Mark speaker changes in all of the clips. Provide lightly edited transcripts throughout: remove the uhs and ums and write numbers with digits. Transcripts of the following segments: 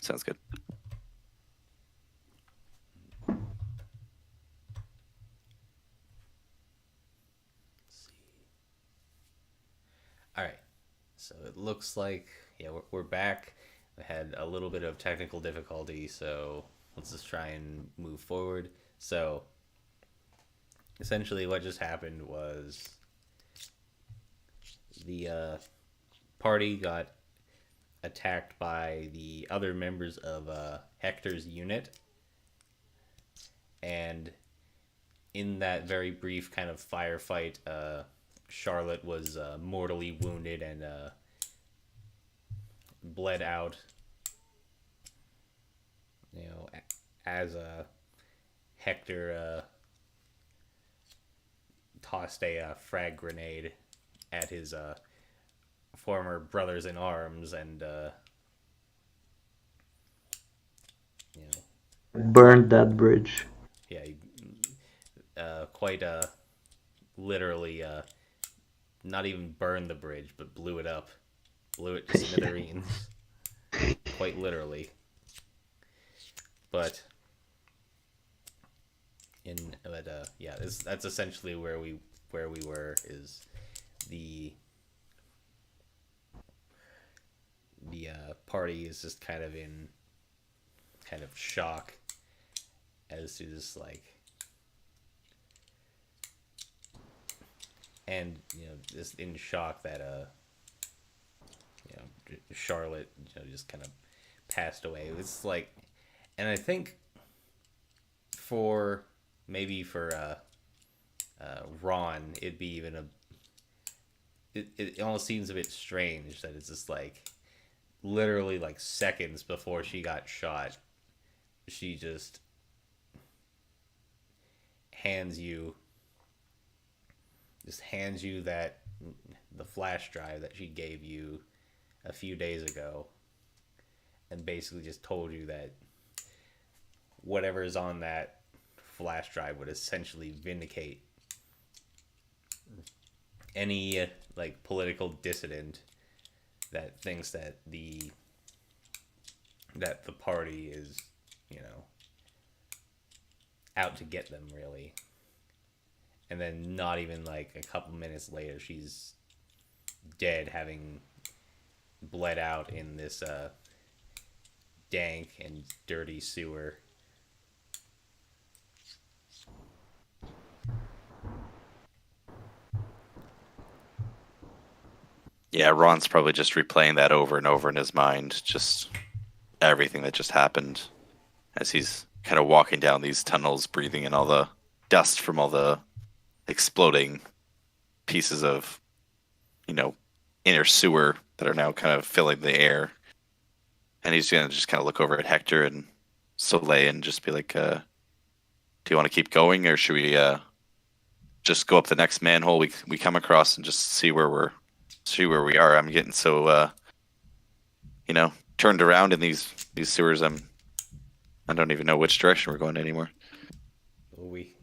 Speaker 1: Sounds good.
Speaker 2: All right. So it looks like, yeah, we're back. We had a little bit of technical difficulty, so let's just try and move forward. So essentially, what just happened was the party got attacked by the other members of Hector's unit, and in that very brief kind of firefight, Charlotte was mortally wounded and bled out. You know, as Hector tossed a frag grenade at his former brothers in arms, and you know,
Speaker 3: Burned that bridge.
Speaker 2: yeah, he, quite literally, not even burned the bridge, but blew it up, blew it to
Speaker 3: Yeah.
Speaker 2: smithereens, quite literally. But yeah, that's essentially where we were, is the party is just kind of in kind of shock as to just like, and just in shock that Charlotte just kind of passed away. It was like, and I think for maybe for Ron, it'd be even it almost seems a bit strange that it's just like literally like seconds before she got shot, she just hands you hands you that the flash drive that she gave you a few days ago, and basically just told you that whatever is on that flash drive would essentially vindicate any like political dissident that thinks that the party is, you know, out to get them, really. And then not even like a couple minutes later, she's dead, having bled out in this dank and dirty sewer.
Speaker 1: Yeah, Ron's probably just replaying that over and over in his mind, just everything that just happened as he's kind of walking down these tunnels, breathing in all the dust from all the exploding pieces of, you know, inner sewer that are now kind of filling the air. And he's gonna just kind of look over at Hector and Soleil and just be like, "Do you want to keep going, or should we just go up the next manhole we come across and just see where we are?" I'm getting so turned around in these sewers. I don't even know which direction we're going anymore.
Speaker 2: We,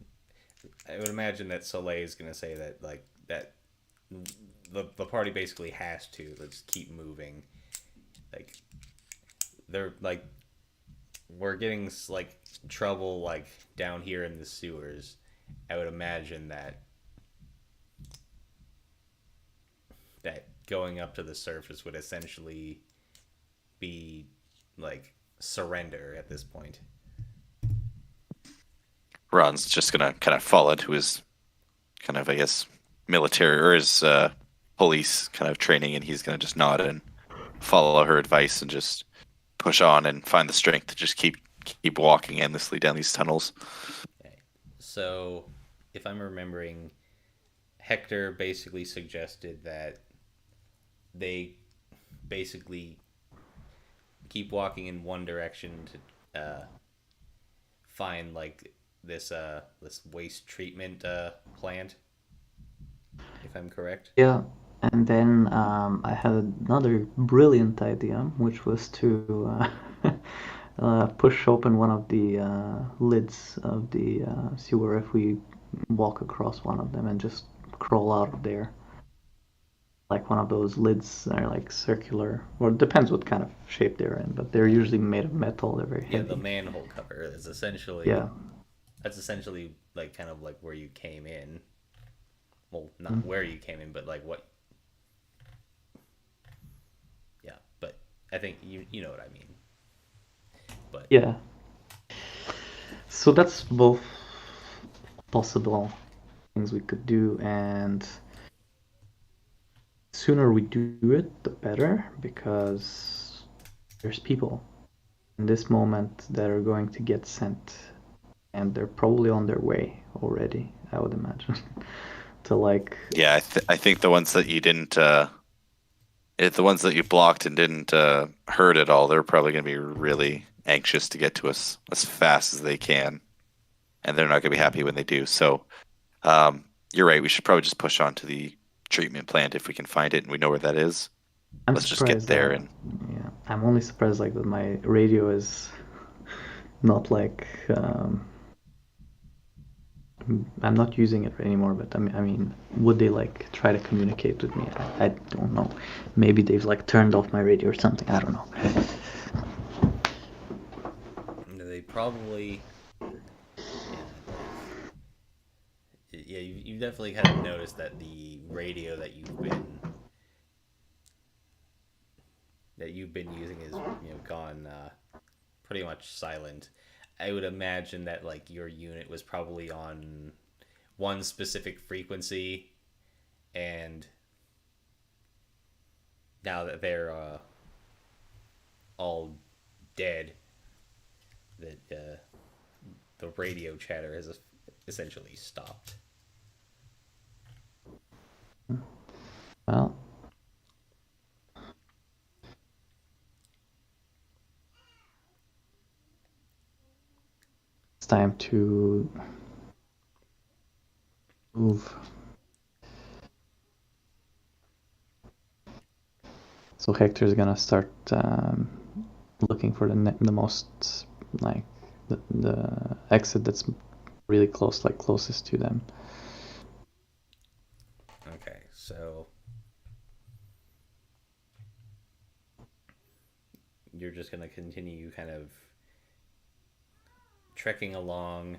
Speaker 2: I would imagine that Soleil is gonna say that like that the party basically has to let's keep moving. Like they're like we're getting like trouble like down here in the sewers. I would imagine that going up to the surface would essentially be like surrender at this point.
Speaker 1: Ron's just gonna kind of fall into his kind of, I guess, military or his police kind of training, and he's gonna just nod and follow her advice and just push on and find the strength to just keep walking endlessly down these tunnels.
Speaker 2: Okay. So, if I'm remembering, Hector basically suggested that they basically keep walking in one direction to find like this waste treatment plant, if I'm correct.
Speaker 3: Yeah, and then I had another brilliant idea, which was to push open one of the lids of the sewer if we walk across one of them and just crawl out of there. like one of those lids that are like circular, or it depends what kind of shape they're in, but they're usually made of metal. They're very
Speaker 2: Yeah, the
Speaker 3: heavy.
Speaker 2: manhole cover is essentially
Speaker 3: Yeah.
Speaker 2: that's essentially like kind of like where you came in. Well, not
Speaker 3: Mm.
Speaker 2: where you came in, but like what. Yeah, but I think you know what I mean. But
Speaker 3: Yeah. So that's both possible things we could do, and sooner we do it, the better, because there's people in this moment that are going to get sent, and they're probably on their way already, I would imagine, to like,
Speaker 1: Yeah, I think the ones that you didn't, the ones that you blocked and didn't hurt at all, they're probably going to be really anxious to get to us as fast as they can, and they're not going to be happy when they do. So, you're right. We should probably just push on to the treatment plant if we can find it and we know where that is.
Speaker 3: I'm
Speaker 1: Let's just get
Speaker 3: surprised
Speaker 1: there
Speaker 3: that,
Speaker 1: and
Speaker 3: yeah, I'm only surprised like that my radio is not like, I'm not using it anymore, but I mean, would they like try to communicate with me? I don't know. Maybe they've like turned off my radio or something. I don't know.
Speaker 2: they probably yeah like yeah you definitely kind of noticed that the radio that you've been using is gone pretty much silent. I would imagine that like your unit was probably on one specific frequency, and now that they're all dead, that the radio chatter has essentially stopped.
Speaker 3: Well, it's time to move. So Hector's gonna start looking for the most like the exit that's really close, like closest to them.
Speaker 2: Okay, so you're just gonna continue kind of trekking along,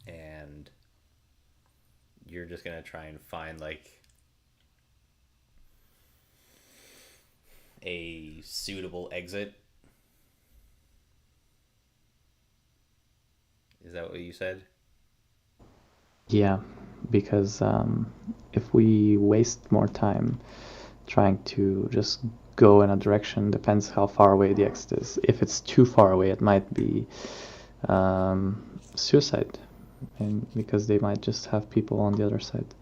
Speaker 2: and you're just gonna try and find like a suitable exit. Is that what you said?
Speaker 3: Yeah, because if we waste more time trying to just go in a direction, depends how far away the exit is. If it's too far away, it might be suicide, and because they might just have people on the other side,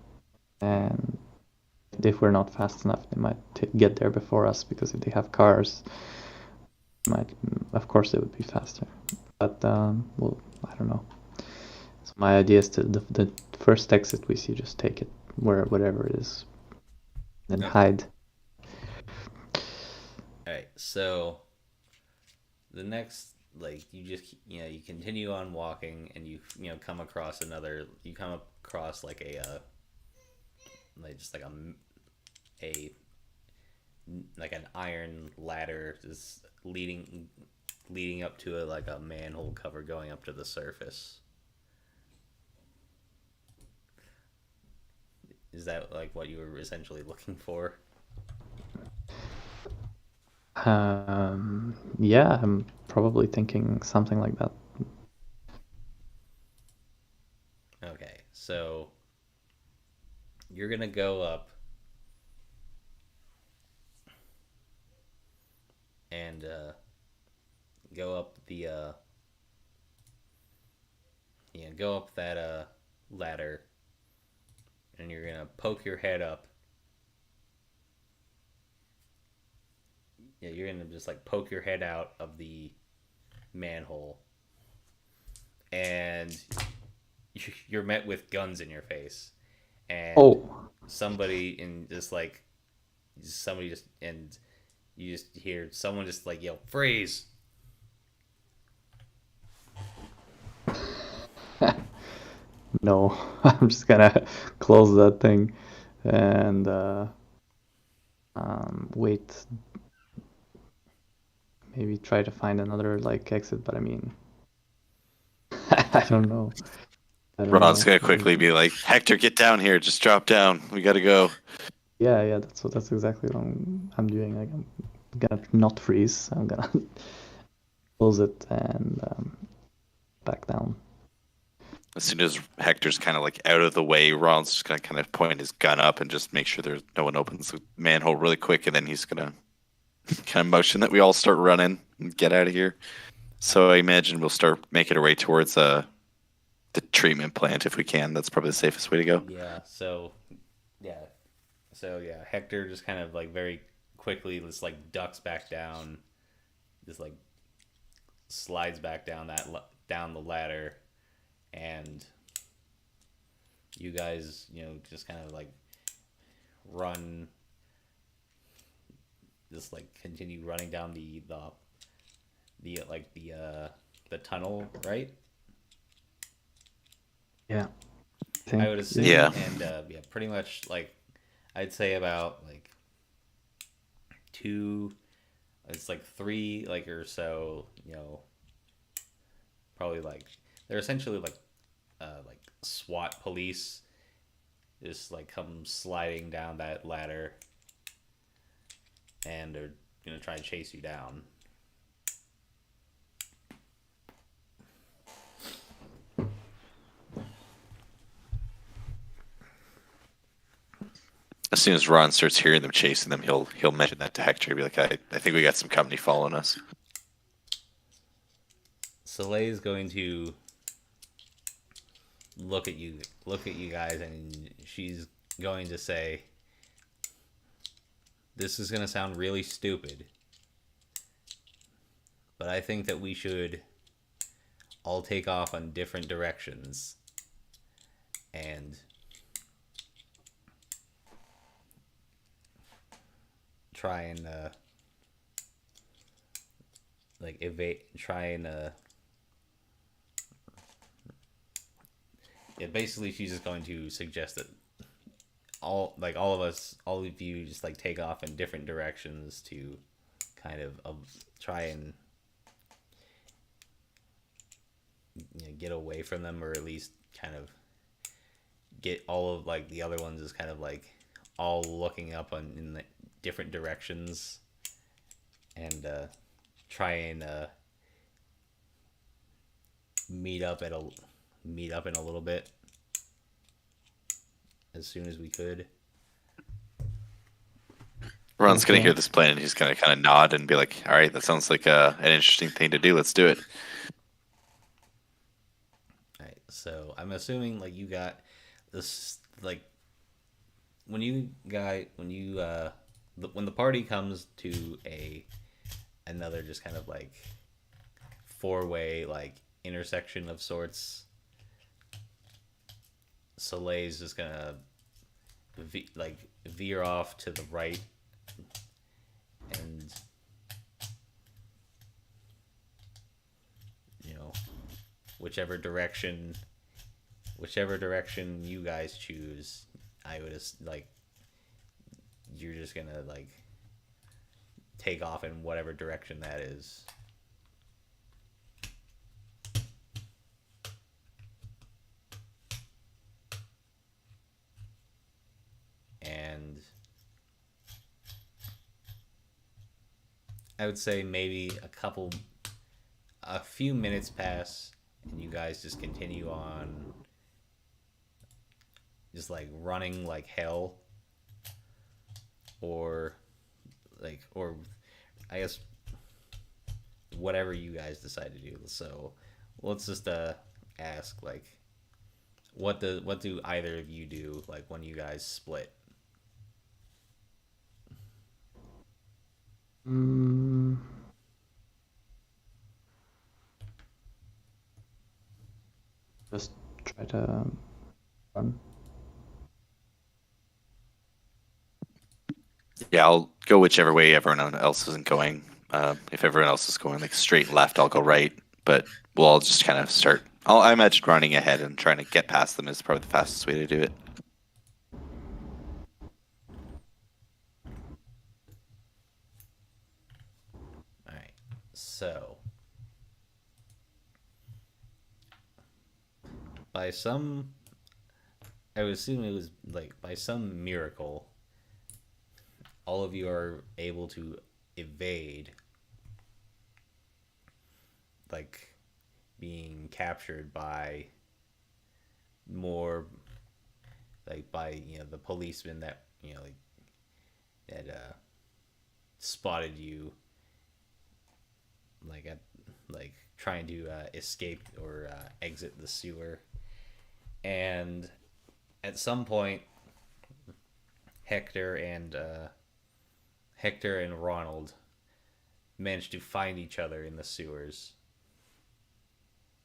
Speaker 3: and if we're not fast enough, they might get there before us because if they have cars, might of course they would be faster. But well, I don't know. So my idea is to the first exit we see, just take it whatever it is, then
Speaker 2: Okay.
Speaker 3: hide.
Speaker 2: All right. So the next, like, you just you continue on walking, and come across like a like just like a like an iron ladder just leading up to like a manhole cover going up to the surface. Is that like what you were essentially looking for?
Speaker 3: Yeah, I'm probably thinking something like that.
Speaker 2: Okay, so you're gonna go up and go up the go up that ladder, and you're gonna poke your head up. Yeah, you're gonna just like poke your head out of the manhole, and you're met with guns in your face, and
Speaker 3: Oh,
Speaker 2: somebody in just like somebody just and you just hear someone just like yell freeze.
Speaker 3: no, I'm just gonna close that thing and wait. Maybe try to find another like exit, but I mean, I don't know.
Speaker 1: Ron's gonna quickly be like, Hector, get down here. Just drop down. We gotta go.
Speaker 3: Yeah, that's exactly what I'm doing. Like, I'm gonna not freeze. I'm gonna close it and back down.
Speaker 1: As soon as Hector's kind of like out of the way, Ron's just gonna kind of point his gun up and just make sure there's no one opens the manhole really quick, and then he's gonna kind of motion that we all start running and get out of here. So I imagine we'll start making our way towards the treatment plant if we can. That's probably the safest way to go.
Speaker 2: Yeah. So Hector just kind of like very quickly just like ducks back down, just like slides back down down the ladder, and you guys, just kind of like run, just like continue running down the tunnel, right?
Speaker 3: Yeah.
Speaker 2: I would assume.
Speaker 1: Yeah.
Speaker 2: And pretty much like I'd say about like it's like three like or so, probably like they're essentially like SWAT police, just like come sliding down that ladder, and they're gonna try and chase you down.
Speaker 1: As soon as Ron starts hearing them chasing them, he'll mention that to Hector. He'll be like, I think we got some company following us.
Speaker 2: Soleil is going to look at you guys, and she's going to say, "This is going to sound really stupid, but I think that we should all take off on different directions and try and basically she's just going to suggest that all of you just like take off in different directions to kind of try and get away from them, or at least kind of get all of like the other ones is kind of like all looking up in the different directions, and try and meet up in a little bit as soon as we could.
Speaker 1: Ron's gonna hear this plan and he's gonna kind of nod and be like, "All right, that sounds like an interesting thing to do. Let's do it."
Speaker 2: All right, so I'm assuming like you got this, like when the party comes to another just kind of like four-way like intersection of sorts, Soleil's just gonna veer off to the right, and whichever direction you guys choose, I would just like you're just gonna like take off in whatever direction that is. And I would say maybe a few minutes pass, and you guys just continue on, just like running like hell, or I guess whatever you guys decide to do. So let's just ask like, what do either of you do like when you guys split?
Speaker 3: Just try to run.
Speaker 1: Yeah, I'll go whichever way everyone else isn't going. If everyone else is going like straight left, I'll go right. But we'll all just kind of start. I imagine running ahead and trying to get past them is probably the fastest way to do it.
Speaker 2: So, by some, I would assume it was like by some miracle, all of you are able to evade like being captured by more like by the policemen that like that spotted you like at like trying to escape or exit the sewer. And at some point, Hector and Ronald managed to find each other in the sewers.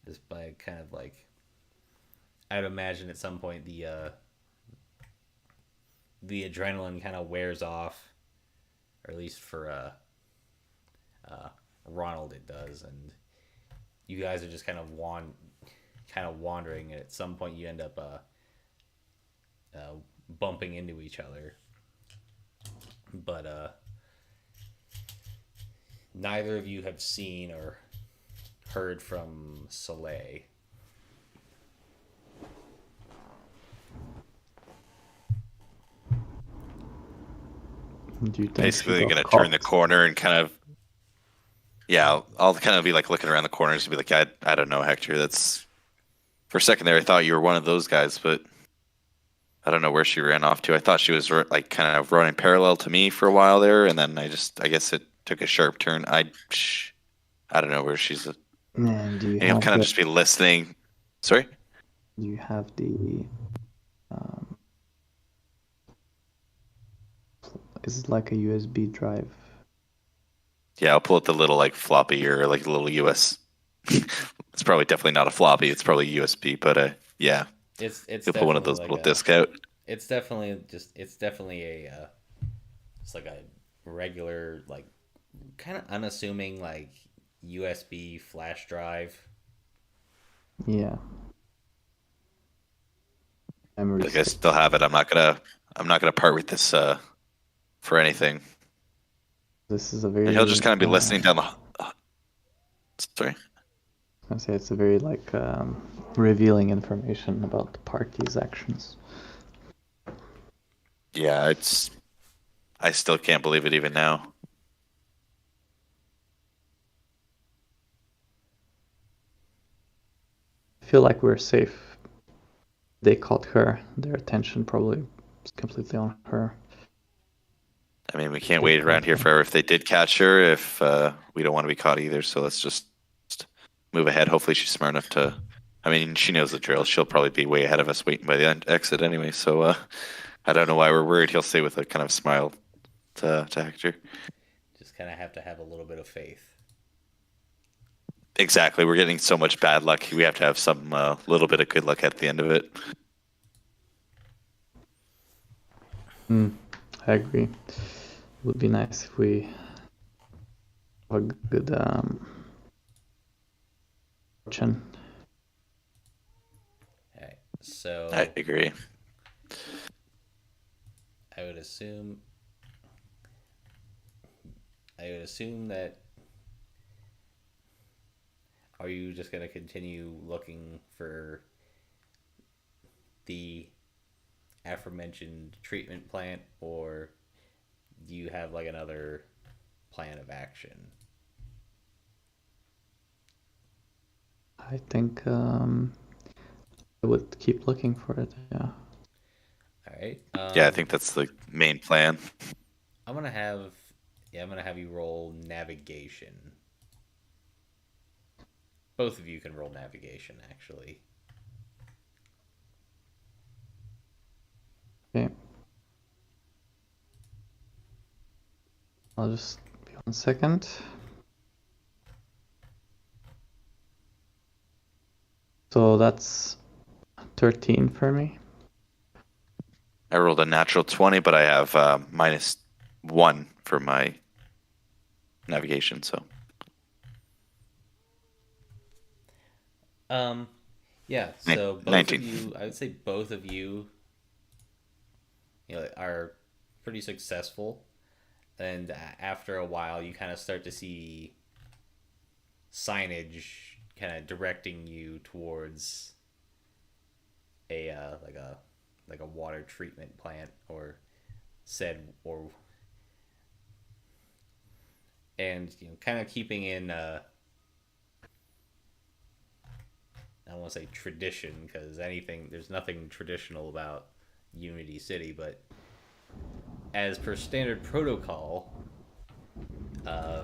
Speaker 2: Just by kind of like, I'd imagine at some point the adrenaline kind of wears off, or at least for Ronald it does, and you guys are just kind of wandering, and at some point you end up bumping into each other. But neither of you have seen or heard from Soleil.
Speaker 3: Do you think
Speaker 1: Basically,
Speaker 3: she
Speaker 1: gonna
Speaker 3: got
Speaker 1: turn the
Speaker 3: caught?
Speaker 1: corner and kind of, yeah, I'll kind of be like looking around the corners and be like, I don't know, Hector. That's for a second there, I thought you were one of those guys, but I don't know where she ran off to. I thought she was like kind of running parallel to me for a while there, and then I guess it took a sharp turn. I don't know where she's.
Speaker 3: And do you
Speaker 1: And he'll
Speaker 3: have
Speaker 1: kind of
Speaker 3: the
Speaker 1: just be listening. Sorry.
Speaker 3: do you have the um, is it like a USB drive?
Speaker 1: Yeah, I'll pull out the little like floppy or like a little US. It's probably definitely not a floppy. It's probably USB, but yeah,
Speaker 2: It's
Speaker 1: you'll pull one of
Speaker 2: definitely
Speaker 1: those
Speaker 2: like
Speaker 1: little
Speaker 2: a.
Speaker 1: disc out.
Speaker 2: It's definitely a. It's like a regular like, kind of unassuming like USB flash drive.
Speaker 3: Yeah, memory
Speaker 1: Like I
Speaker 3: stick.
Speaker 1: still have it. I'm not gonna part with this for anything.
Speaker 3: This is a
Speaker 1: And he'll
Speaker 3: very
Speaker 1: just kind of be listening down the. Sorry.
Speaker 3: I say it's a very like revealing information about the party's actions.
Speaker 1: Yeah, it's. I still can't believe it even now.
Speaker 3: I feel like we're safe. They caught her. Their attention probably is completely on her.
Speaker 1: I mean, we can't
Speaker 3: They
Speaker 1: wait around
Speaker 3: caught
Speaker 1: here
Speaker 3: her.
Speaker 1: forever if they did catch her. If we don't want to be caught either, so let's just move ahead. Hopefully, she's smart enough to. I mean, she knows the drill. She'll probably be way ahead of us, waiting by the exit anyway. So I don't know why we're worried. He'll say with a kind of smile to Hector.
Speaker 2: Just kind of have to have a little bit of faith.
Speaker 1: Exactly. We're getting so much bad luck. We have to have some little bit of good luck at the end of it.
Speaker 3: I agree. It would be nice if we have a good fortune.
Speaker 2: All right, so
Speaker 1: I agree.
Speaker 2: I would assume. I would assume that. Are you just gonna continue looking for the aforementioned treatment plant, or do you have like another plan of action?
Speaker 3: I think I would keep looking for it. Yeah.
Speaker 2: All right.
Speaker 1: Yeah, I think that's the main plan.
Speaker 2: I'm gonna have. Yeah, I'm gonna have you roll navigation. Both of you can roll navigation, actually.
Speaker 3: Okay. I'll just be 1 second. So that's 13 for me.
Speaker 1: I rolled a natural 20, but I have -1 for my navigation. So
Speaker 2: Yeah. So both
Speaker 1: 19.
Speaker 2: of you, I would say both of you, are pretty successful, and after a while, you kind of start to see signage kind of directing you towards a like a water treatment plant or said or and kind of keeping in I don't want to say tradition because there's nothing traditional about Unity City, but as per standard protocol, uh,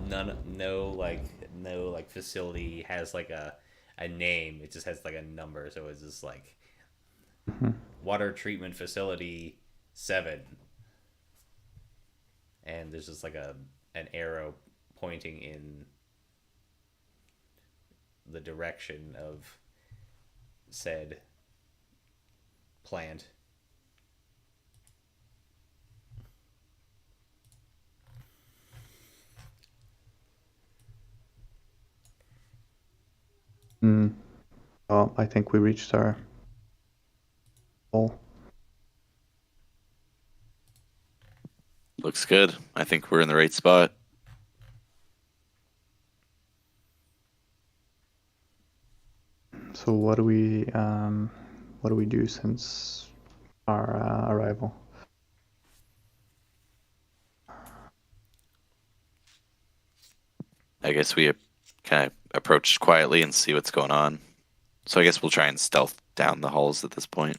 Speaker 2: no like facility has like a name. It just has like a number, so it's just like
Speaker 3: Mhm.
Speaker 2: water treatment facility 7, and there's just like an arrow pointing in the direction of said plant.
Speaker 3: Mm. Well, I think we reached our goal.
Speaker 1: Looks good. I think we're in the right spot.
Speaker 3: So what do we do since our arrival?
Speaker 1: I guess we kind of approach quietly and see what's going on. So I guess we'll try and stealth down the halls at this point.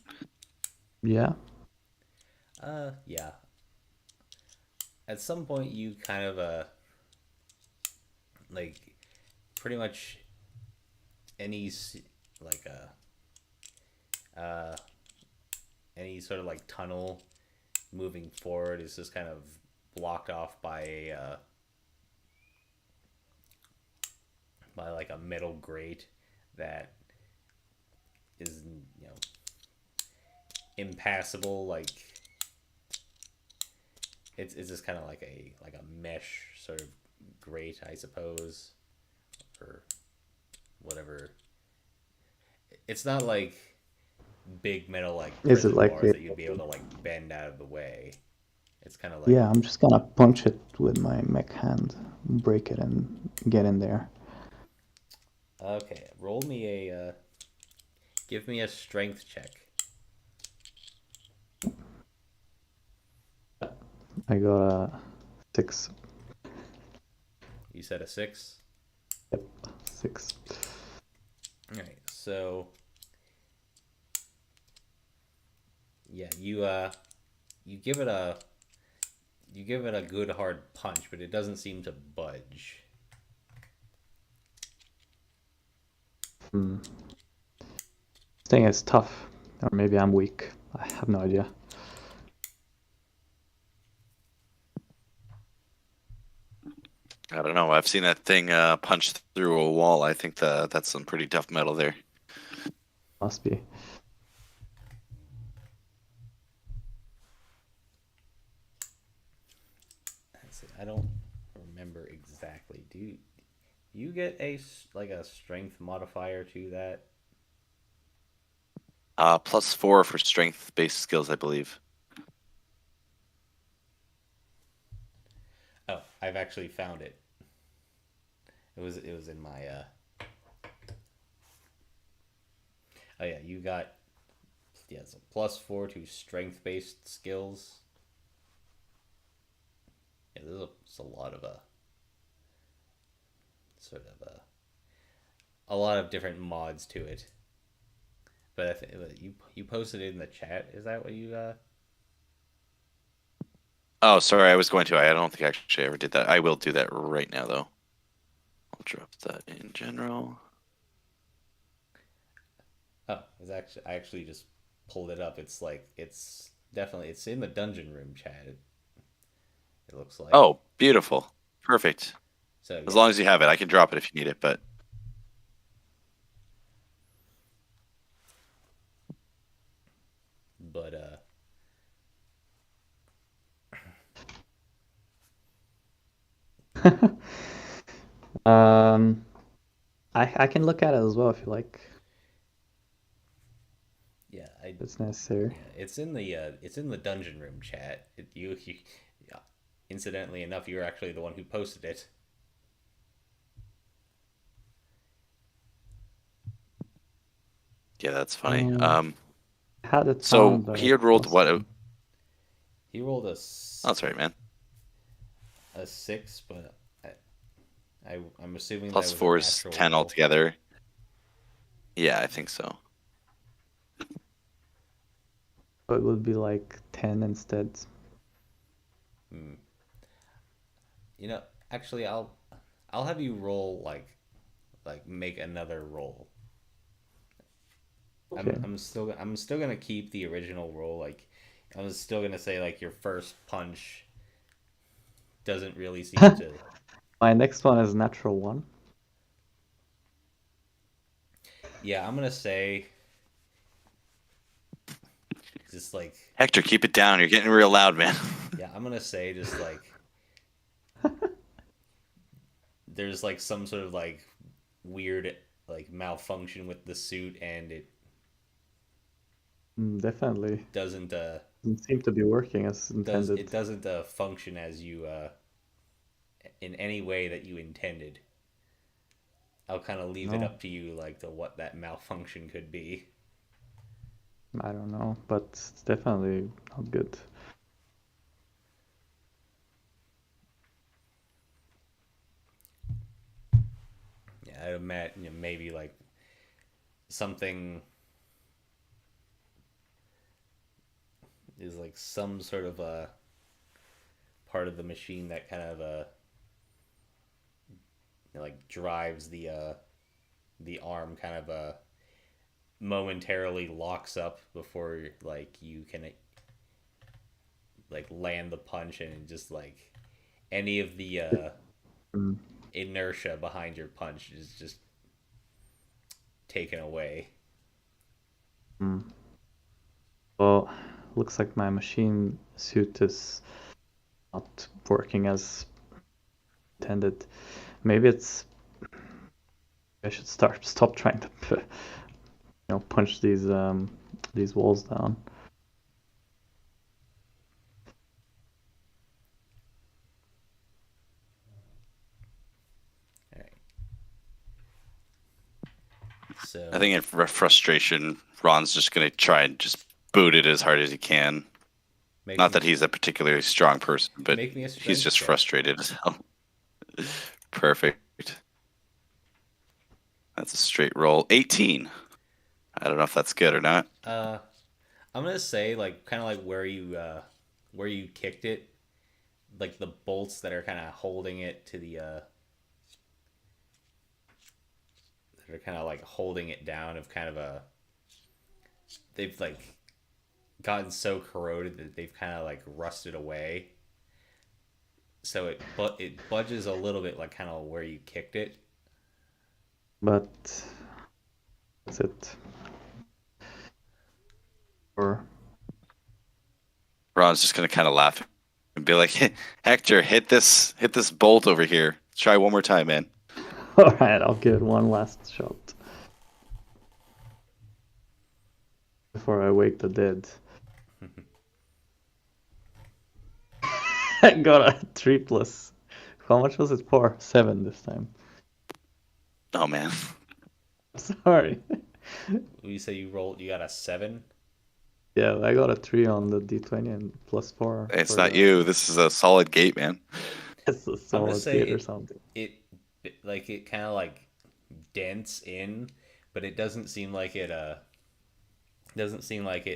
Speaker 3: Yeah.
Speaker 2: Yeah. At some point, you kind of like pretty much any like any sort of like tunnel moving forward is just kind of blocked off by by like a metal grate that is impassable. Like it's just kind of like a mesh sort of grate, I suppose, or whatever. It's not like big metal like
Speaker 3: Is it
Speaker 2: prison
Speaker 3: like
Speaker 2: bars
Speaker 3: a,
Speaker 2: that you'd be able to like bend out of the way. It's kind of like
Speaker 3: yeah, I'm just gonna punch it with my mech hand, break it and get in there.
Speaker 2: okay. Roll me give me a strength check.
Speaker 3: I got a 6.
Speaker 2: You said a 6.
Speaker 3: Yep, 6.
Speaker 2: All right, so yeah, you give it a good hard punch, but it doesn't seem to budge.
Speaker 3: Hmm. This thing is tough, or maybe I'm weak. I have no idea.
Speaker 1: I don't know. I've seen that thing punch through a wall. I think that's some pretty tough metal there.
Speaker 3: Must be.
Speaker 2: I don't remember exactly. Do you get like a strength modifier to that?
Speaker 1: +4 for strength-based skills, I believe.
Speaker 2: Oh, I've actually found it. It was in my oh yeah, you got so +4 to strength based skills. Yeah, there's a lot of sort of a lot of different mods to it. But I think you posted it in the chat. Is that what you
Speaker 1: Oh, sorry. I was going to. I don't think I actually ever did that. I will do that right now, though. I'll drop that in general.
Speaker 2: Oh, I actually just pulled it up. It's like it's in the dungeon room chat. It looks like.
Speaker 1: Oh, beautiful. Perfect.
Speaker 2: So
Speaker 1: As
Speaker 2: yeah.
Speaker 1: long as you have it, I can drop it if you need it, but
Speaker 2: But
Speaker 3: I can look at it as well if you like.
Speaker 2: yeah,
Speaker 3: If it's necessary.
Speaker 2: yeah, it's in the dungeon room chat. Yeah, incidentally enough, you're actually the one who posted it.
Speaker 1: Yeah, that's funny.
Speaker 3: Had it
Speaker 1: So
Speaker 3: found, but
Speaker 1: he
Speaker 3: it
Speaker 1: had rolled
Speaker 3: was.
Speaker 1: what? Oh,
Speaker 2: He rolled
Speaker 1: that's right, man.
Speaker 2: a 6, but I'm assuming that
Speaker 1: Plus
Speaker 2: was a
Speaker 1: 4 is
Speaker 2: natural
Speaker 1: 10
Speaker 2: roll.
Speaker 1: altogether. Yeah, I think so.
Speaker 3: So it would be like 10 instead.
Speaker 2: Hmm. You know, actually, I'll have you roll like make another roll.
Speaker 3: Okay.
Speaker 2: I'm still gonna keep the original roll. Like, I'm still gonna say like your first punch doesn't really seem to.
Speaker 3: My next one is natural 1.
Speaker 2: Yeah, I'm gonna say just like
Speaker 1: Hector, keep it down. You're getting real loud, man.
Speaker 2: yeah, I'm gonna say just like there's like some sort of like weird like malfunction with the suit, and it
Speaker 3: Definitely.
Speaker 2: doesn't
Speaker 3: Doesn't seem to be working as intended.
Speaker 2: function as you in any way that you intended. I'll kind of leave it
Speaker 3: No,
Speaker 2: up to you, like to what that malfunction could be.
Speaker 3: I don't know, but it's definitely not good.
Speaker 2: Yeah, I'd imagine maybe like something is like some sort of a part of the machine that kind of like drives the arm kind of momentarily locks up before like you can like land the punch, and just like any of the
Speaker 3: Mm,
Speaker 2: inertia behind your punch is just taken away.
Speaker 3: mm. Well, looks like my machine suit is not working as intended. Maybe it's. I should stop trying to, punch these walls down.
Speaker 2: All right. So
Speaker 1: I think in frustration, Ron's just going to try and just boot it as hard as he can.
Speaker 2: make
Speaker 1: Not
Speaker 2: me
Speaker 1: that he's a particularly strong person, but
Speaker 2: make me a
Speaker 1: he's
Speaker 2: strength
Speaker 1: just
Speaker 2: check.
Speaker 1: frustrated as hell. Perfect. That's a straight roll. 18. I don't know if that's good or not.
Speaker 2: I'm gonna say like kind of like where you kicked it, like the bolts that are kind of holding it to the that are kind of like holding it down of kind of a they've like gotten so corroded that they've kind of like rusted away. So it budges a little bit like kind of where you kicked it.
Speaker 3: But that's it. Or
Speaker 1: Ron's just going to kind of laugh and be like, Hector, hit this bolt over here. Try one more time, man.
Speaker 3: all right, I'll give it one last shot before I wake the dead. I got a 3+. How much was it for? 7 this time.
Speaker 1: Oh, man.
Speaker 3: Sorry.
Speaker 2: You say you got a 7.
Speaker 3: Yeah, I got a 3 on the D20 and +4
Speaker 1: It's
Speaker 3: for
Speaker 1: not
Speaker 3: the.
Speaker 1: you. This is a solid gate, man.
Speaker 3: It's a
Speaker 2: I'm gonna
Speaker 3: solid
Speaker 2: say
Speaker 3: gate or something.
Speaker 2: it like it kind of like dents in, but it doesn't seem like it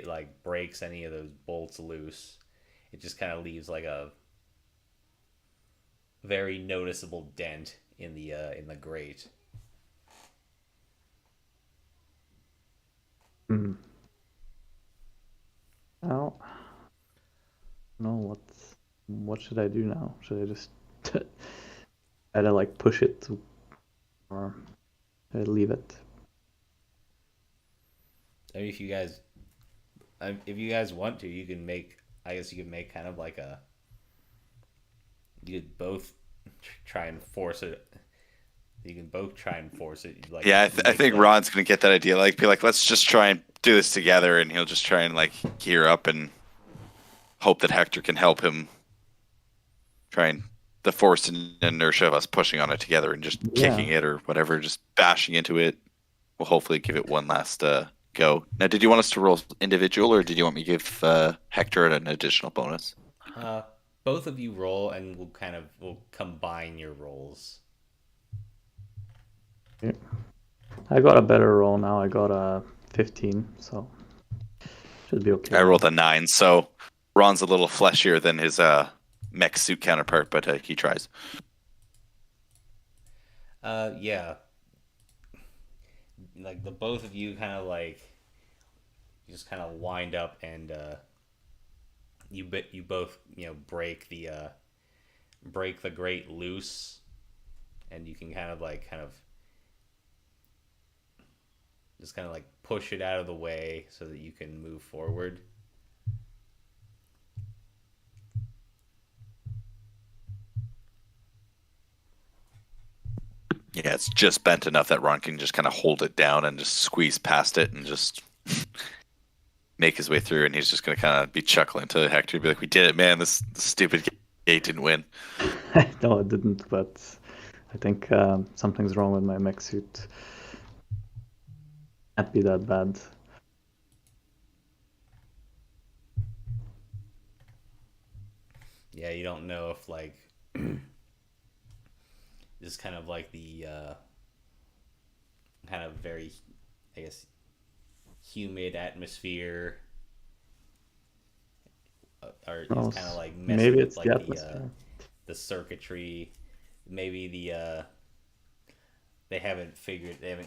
Speaker 2: like breaks any of those bolts loose. It just kind of leaves like a very noticeable dent in the grate.
Speaker 3: Hmm. Well, no, what should I do now? Should I just try to like push it or should I leave it?
Speaker 2: I mean, if you guys want to, you can make. I guess you could make kind of like a. You could both try and force it. You can both try and force it. Like
Speaker 1: Yeah, I
Speaker 2: make
Speaker 1: think
Speaker 2: like
Speaker 1: Ron's going to get that idea. Like, be like, let's just try and do this together. And he'll just try and, like, gear up and hope that Hector can help him try and the force and inertia of us pushing on it together and just
Speaker 3: Yeah.
Speaker 1: kicking it or whatever, just bashing into it will hopefully give it one last go. Now, did you want us to roll individual, or did you want me to give Hector an additional bonus?
Speaker 2: Both of you roll, and we'll combine your rolls.
Speaker 3: Yeah. I got a better roll now. I got a 15, so should be okay.
Speaker 1: I rolled a 9, so Ron's a little fleshier than his mech suit counterpart, but he tries.
Speaker 2: Yeah. Like the both of you kind of like just kind of wind up, and you both break the grate loose, and you can kind of just kind of like push it out of the way so that you can move forward.
Speaker 1: Yeah, it's just bent enough that Ron can just kind of hold it down and just squeeze past it and just make his way through. And he's just going to kind of be chuckling to Hector, be like, "We did it, man! This stupid gate didn't win."
Speaker 3: No, it didn't, but I think something's wrong with my mech suit. Can't be that bad.
Speaker 2: Yeah, you don't know if like this kind of like the kind of very, I guess, humid atmosphere, or it's kind of like messing
Speaker 3: maybe
Speaker 2: with
Speaker 3: it's
Speaker 2: like
Speaker 3: the atmosphere.
Speaker 2: the circuitry. Maybe they haven't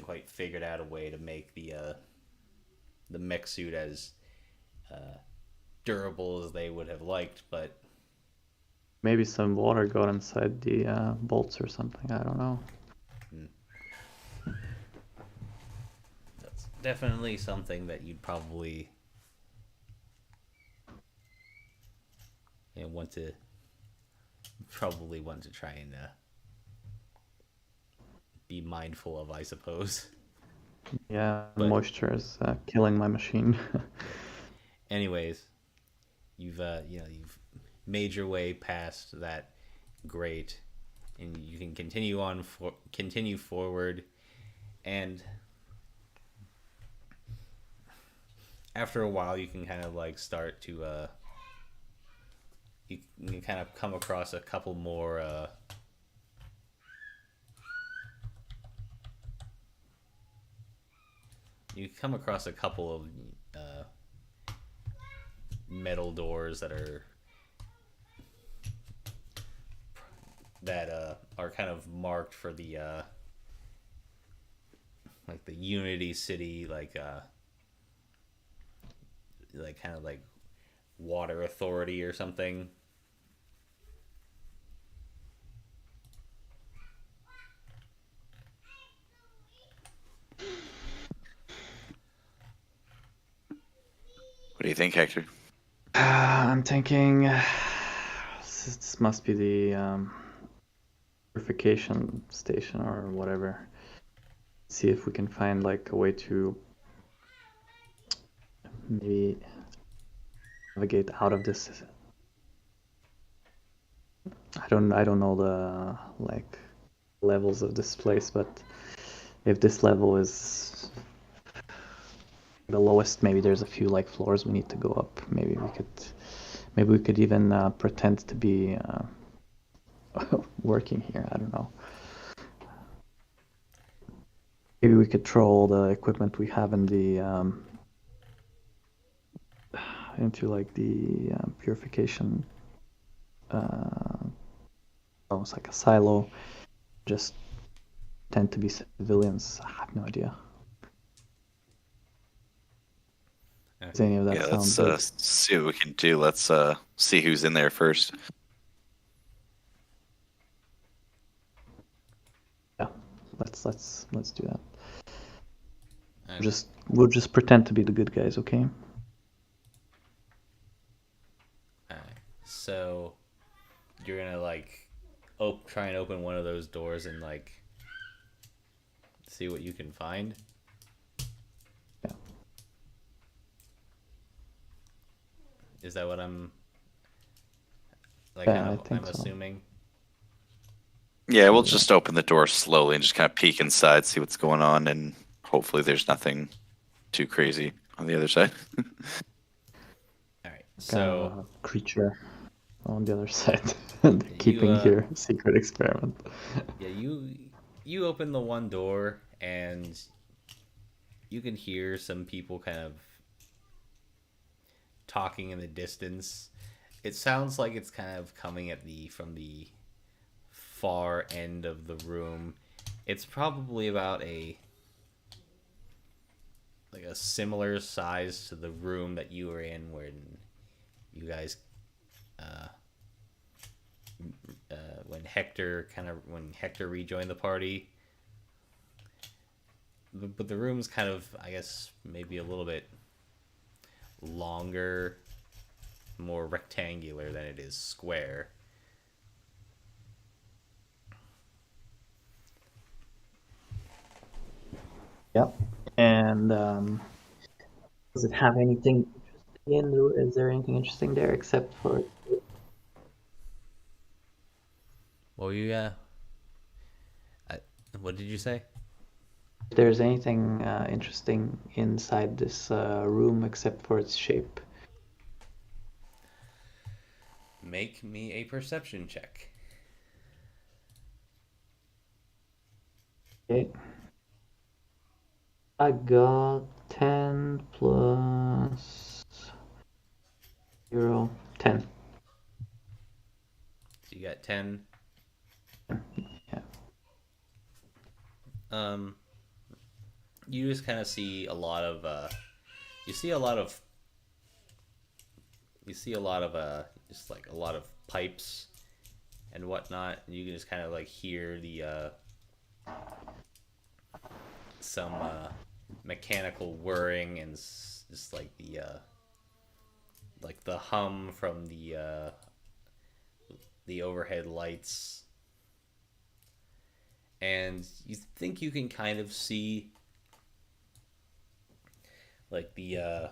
Speaker 2: quite figured out a way to make the mech suit as durable as they would have liked, but
Speaker 3: Maybe some water got inside the bolts or something. I don't know.
Speaker 2: that's definitely something that you'd probably want to try and be mindful of, I suppose.
Speaker 3: Yeah,
Speaker 2: But-
Speaker 3: moisture is killing my machine.
Speaker 2: Anyways, you've made your way past that grate, and you can continue forward, and after a while you can kind of like start to you can kind of come across a couple more you come across a couple of metal doors that are kind of marked for the like the Unity City, like kind of like water authority or something.
Speaker 1: What do you think, Hector?
Speaker 3: I'm thinking this must be the purification station or whatever. See if we can find like a way to maybe navigate out of this. I don't know the like levels of this place, but if this level is the lowest, maybe there's a few like floors we need to go up. Maybe we could even pretend to be working here. I don't know. Maybe we could throw all the equipment we have in the into like the purification, almost like a silo. Just tend to be civilians. I have no idea. Does any of that
Speaker 1: Yeah,
Speaker 3: sound
Speaker 1: let's
Speaker 3: good?
Speaker 1: see what we can do. Let's see who's in there first.
Speaker 3: Yeah, let's do that.
Speaker 2: And
Speaker 3: We'll just pretend to be the good guys, okay?
Speaker 2: so you're gonna like try and open one of those doors and like see what you can find.
Speaker 3: Yeah.
Speaker 2: Is that what I'm like?
Speaker 3: Yeah, I think
Speaker 2: I'm
Speaker 3: so.
Speaker 2: assuming.
Speaker 1: Yeah, we'll just open the door slowly and just kind of peek inside, see what's going on, and hopefully there's nothing too crazy on the other side.
Speaker 2: All right. So
Speaker 3: creature on the other side,
Speaker 2: you
Speaker 3: keeping your secret experiment.
Speaker 2: yeah, you open the one door and you can hear some people kind of talking in the distance. It sounds like it's kind of coming at the from the far end of the room. It's probably about a similar size to the room that you were in when you guys when Hector rejoined the party. But the room's kind of, I guess, maybe a little bit longer, more rectangular than it is square.
Speaker 3: Yep. And does it have anything interesting in? Is there anything interesting there except for?
Speaker 2: Well, what did you say?
Speaker 3: If there's anything interesting inside this room except for its shape?
Speaker 2: Make me a perception check.
Speaker 3: Okay. I got 10 plus 0, 10.
Speaker 2: So you got 10.
Speaker 3: Yeah.
Speaker 2: You just kind of see a lot of you see a lot of just like a lot of pipes and whatnot. And you can just kind of like hear the some mechanical whirring and just like the hum from the overhead lights. And you think you can kind of see like the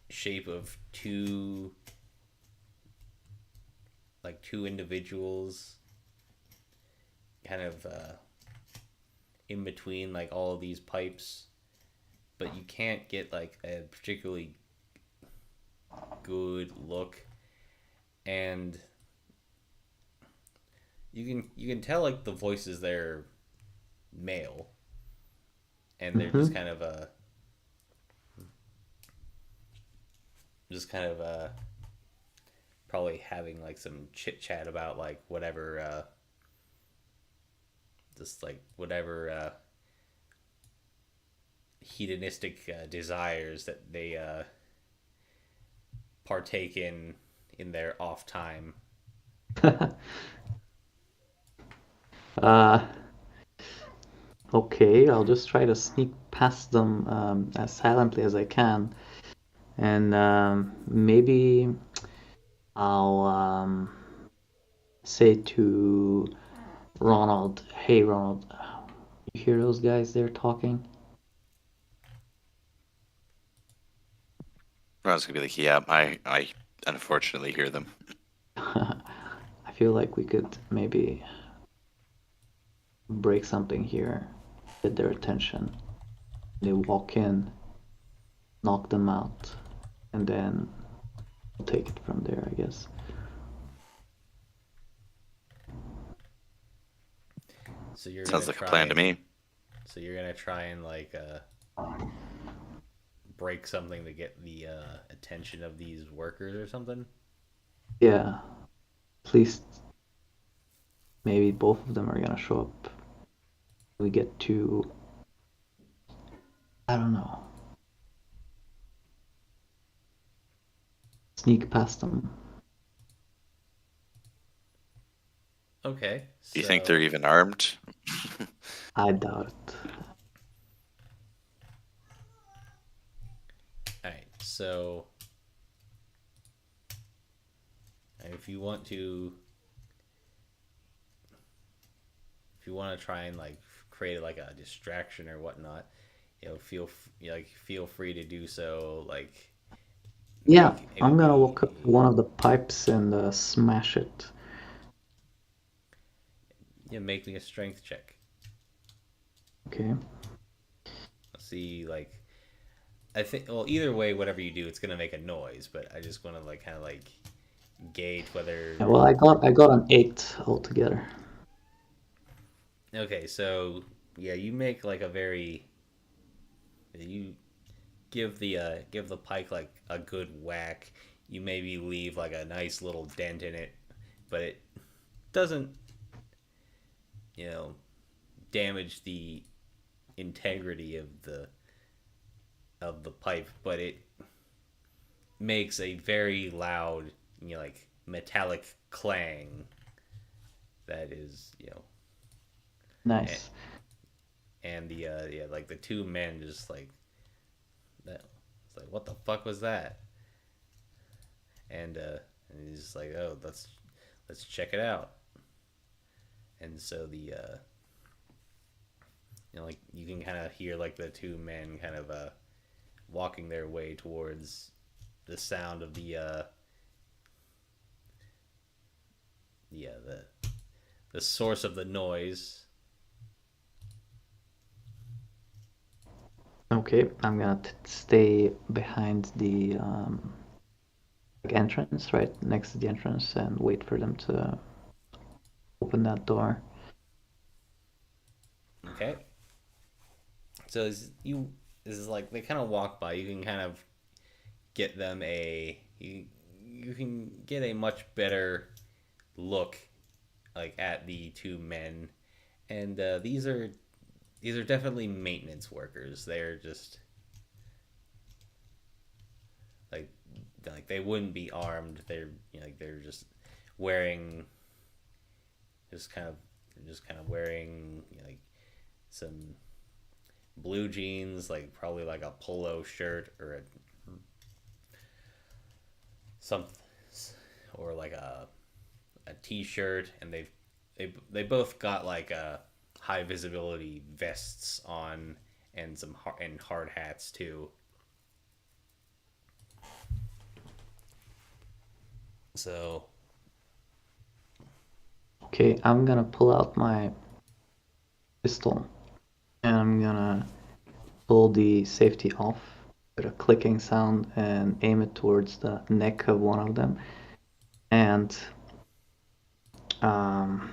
Speaker 2: shape of two individuals kind of in between like all of these pipes, but you can't get like a particularly good look. And you can tell like the voices there male, and they're just kind of probably having like some chit chat about like whatever just like whatever hedonistic desires that they partake in their off time.
Speaker 3: Okay, I'll just try to sneak past them as silently as I can. And maybe I'll say to Ronald, hey Ronald, you hear those guys there talking?
Speaker 1: I was gonna be like, yeah, I unfortunately hear them.
Speaker 3: I feel like we could maybe break something here, get their attention. They walk in, knock them out, and then we'll take it from there, I guess.
Speaker 2: So you're
Speaker 1: Sounds
Speaker 2: gonna
Speaker 1: like a
Speaker 2: try
Speaker 1: plan to me.
Speaker 2: So you're gonna try and like break something to get the attention of these workers or something.
Speaker 3: Yeah, at least maybe both of them are gonna show up. We get to, I don't know, sneak past them.
Speaker 2: Okay.
Speaker 1: Do you think they're even armed?
Speaker 3: I doubt it.
Speaker 2: Alright, so if you want to try and like create like a distraction or whatnot, feel free to do so. Like,
Speaker 3: Yeah, I'm gonna walk up to one of the pipes and smash it.
Speaker 2: Make me a strength check.
Speaker 3: Okay.
Speaker 2: See, like, I think, well, either way, whatever you do, it's gonna make a noise. But I just want to like kind of like gauge whether.
Speaker 3: Yeah, well, I got an 8 altogether.
Speaker 2: Okay, so yeah, you make like a very you give the pike like a good whack. You maybe leave like a nice little dent in it, but it doesn't, you know, damage the integrity of the pipe, but it makes a very loud, like metallic clang that is, and,
Speaker 3: Nice.
Speaker 2: and the yeah, like the two men just like that. It's like, what the fuck was that? And he's just like, oh, let's check it out. And so the like you can kind of hear like the two men kind of walking their way towards the sound of the source of the noise.
Speaker 3: Okay, I'm gonna stay behind the like entrance, right next to the entrance, and wait for them to open that door.
Speaker 2: Okay. So this is like they kind of walk by. You can kind of get them you can get a much better look like at the two men, and these are definitely maintenance workers. They're just like they wouldn't be armed. They're like they're just wearing just kind of wearing like some blue jeans, like probably like a polo shirt or some or like a t-shirt, and they both got like high visibility vests on and and hard hats too. So
Speaker 3: Okay, I'm gonna pull out my pistol and I'm gonna pull the safety off with a clicking sound and aim it towards the neck of one of them. And I'm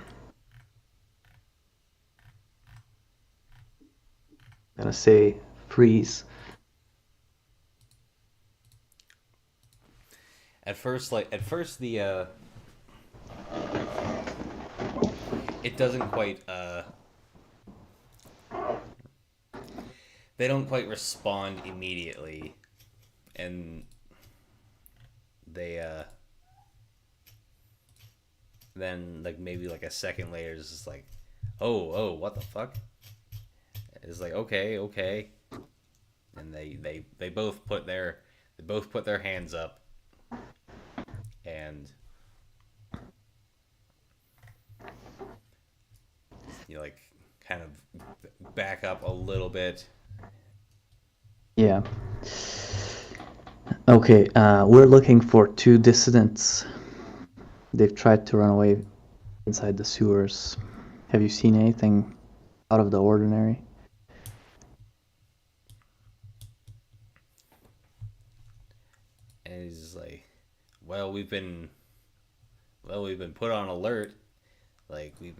Speaker 3: gonna say freeze.
Speaker 2: at first the it doesn't quite they don't quite respond immediately, and they then like maybe like a second later is just like, oh, what the fuck. It's like, okay, and they both put their hands up, and you like kind of back up a little bit.
Speaker 3: Yeah. Okay, we're looking for two dissidents. They've tried to run away inside the sewers. Have you seen anything out of the ordinary?
Speaker 2: And he's just like, well, we've been put on alert. Like we've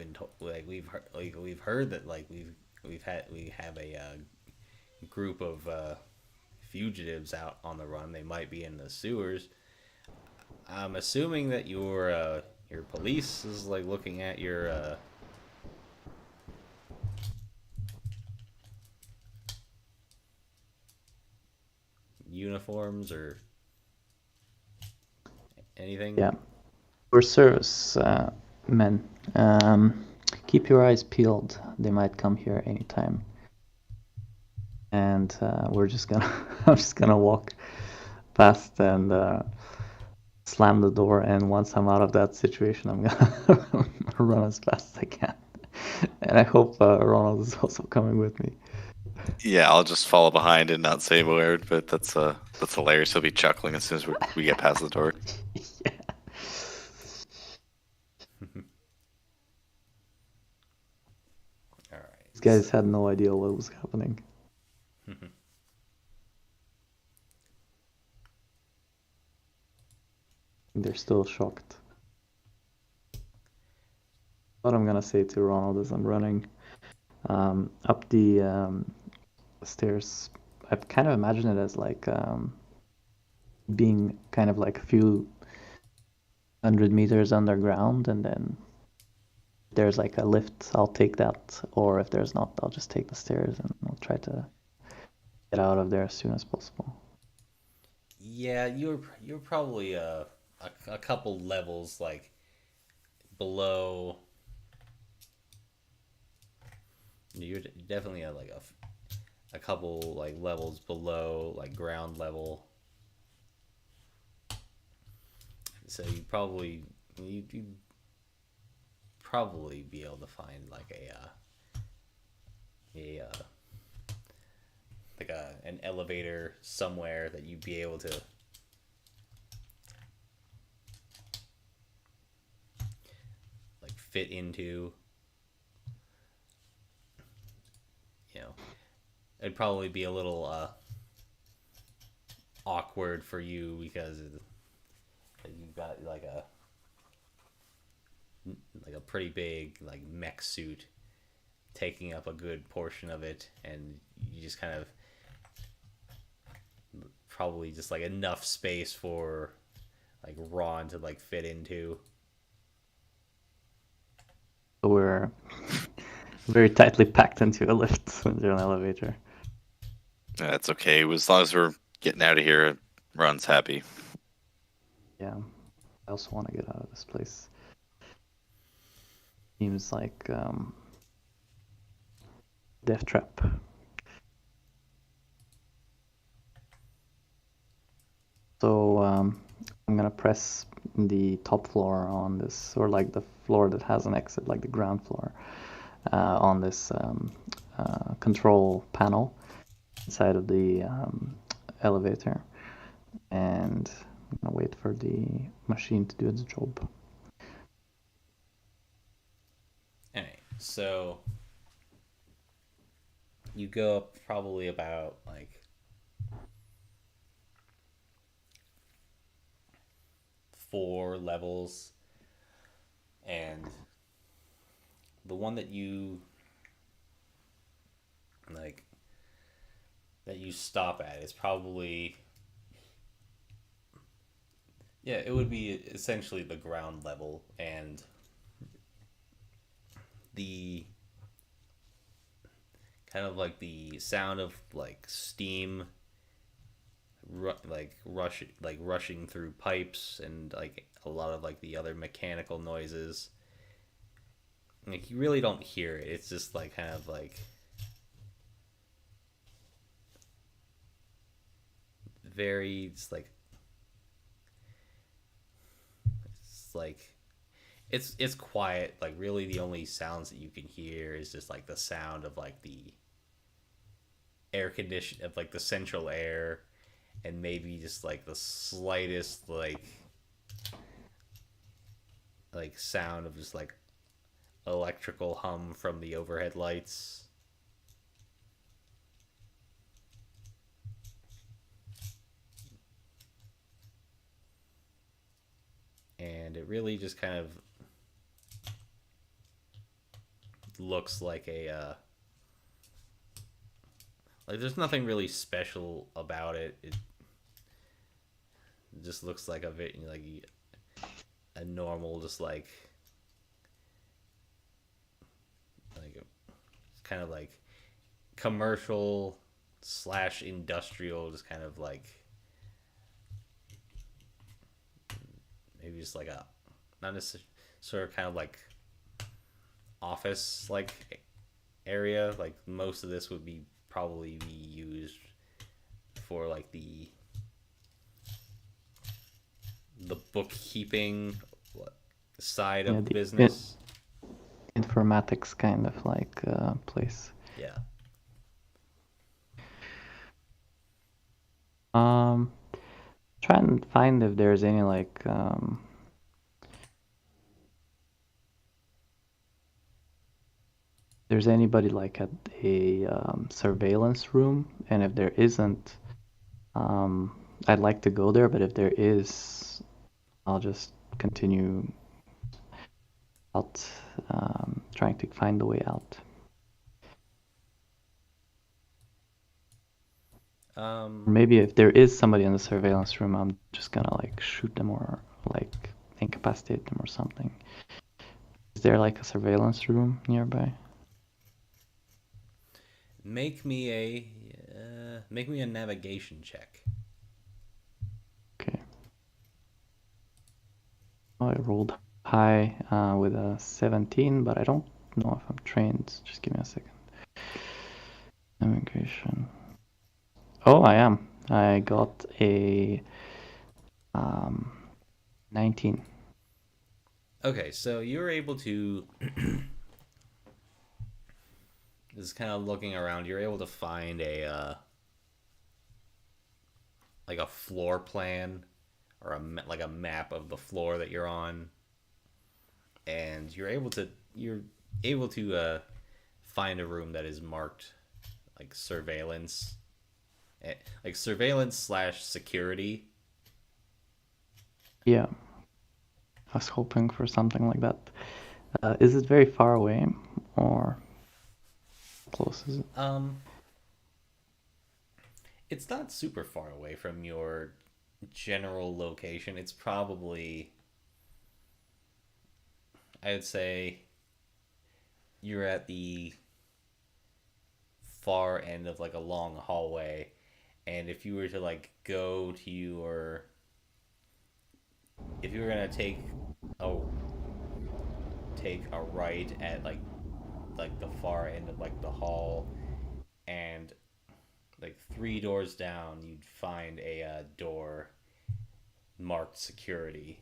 Speaker 2: heard that like we have a group of fugitives out on the run. They might be in the sewers. I'm assuming that your police is like looking at your uniforms or anything.
Speaker 3: Yeah. We're service men. Keep your eyes peeled. They might come here anytime. And we're just gonna I'm just gonna walk past and slam the door, and once I'm out of that situation I'm gonna run as fast as I can. And I hope Ronald is also coming with me.
Speaker 1: Yeah, I'll just follow behind and not say a word, but that's hilarious. He'll be chuckling as soon as we get past the door.
Speaker 3: Yeah.
Speaker 2: All right.
Speaker 3: These guys had no idea what was happening. They're still shocked. What I'm gonna say to Ronald as I'm running up the stairs, I kind of imagine it as like being kind of like a few 100 meters underground, and then if there's like a lift, I'll take that, or if there's not, I'll just take the stairs and I'll try to get out of there as soon as possible.
Speaker 2: Yeah, you're probably a couple levels like below. You're definitely at like a couple like levels below like ground level. So you probably be able to find like an elevator somewhere that you'd be able to like fit into. You know, it'd probably be a little awkward for you because you've got like a pretty big like mech suit taking up a good portion of it, and you just kind of probably just like enough space for like Ron to like fit into.
Speaker 3: So we're very tightly packed into a lift, into an elevator.
Speaker 1: That's okay. As long as we're getting out of here, Ron's happy.
Speaker 3: Yeah, I also want to get out of this place. Seems like death trap. So I'm gonna press the top floor on this, or like the floor that has an exit, like the ground floor, on this control panel inside of the elevator, and I'm gonna wait for the machine to do its job.
Speaker 2: Alright, so you go up probably about like 4 levels, and the one that you like that you stop at is probably, yeah, it would be essentially the ground level, and the kind of like the sound of like steam rushing through pipes, and like a lot of like the other mechanical noises, like you really don't hear it. It's just like kind of like very, it's like it's quiet. Like really the only sounds that you can hear is just like the sound of like the air condition of like the central air, and maybe just like the slightest like sound of just like electrical hum from the overhead lights. And it really just kind of looks like like there's nothing really special about it. It just looks like a normal, just like kind of like commercial slash industrial, just kind of like maybe just like a not necessarily sort of kind of like office like area. Like most of this would be probably be used for like the bookkeeping side
Speaker 3: Yeah,
Speaker 2: of
Speaker 3: the
Speaker 2: business.
Speaker 3: informatics kind of like place.
Speaker 2: Yeah.
Speaker 3: Try and find if there's any like there's anybody like at a surveillance room, and if there isn't, I'd like to go there. But if there is, I'll just continue out, trying to find the way out. Maybe if there is somebody in the surveillance room, I'm just gonna like shoot them or like incapacitate them or something. Is there like a surveillance room nearby?
Speaker 2: Make me a navigation check.
Speaker 3: Okay. Oh, I rolled high with a 17, but I don't know if I'm trained. Just give me a second. Navigation. Oh, I am. I got a 19.
Speaker 2: Okay, so you're able to. Just kind of looking around, you're able to find a like a floor plan or like a map of the floor that you're on, and you're able to find a room that is marked like surveillance, like surveillance slash security.
Speaker 3: Yeah, I was hoping for something like that. Is it very far away or close is it?
Speaker 2: It's not super far away from your general location. It's probably, I would say, you're at the far end of like a long hallway, and if you were to like go to your, if you were gonna a take a right at like the far end of like the hall, and like 3 doors down, you'd find a door marked security.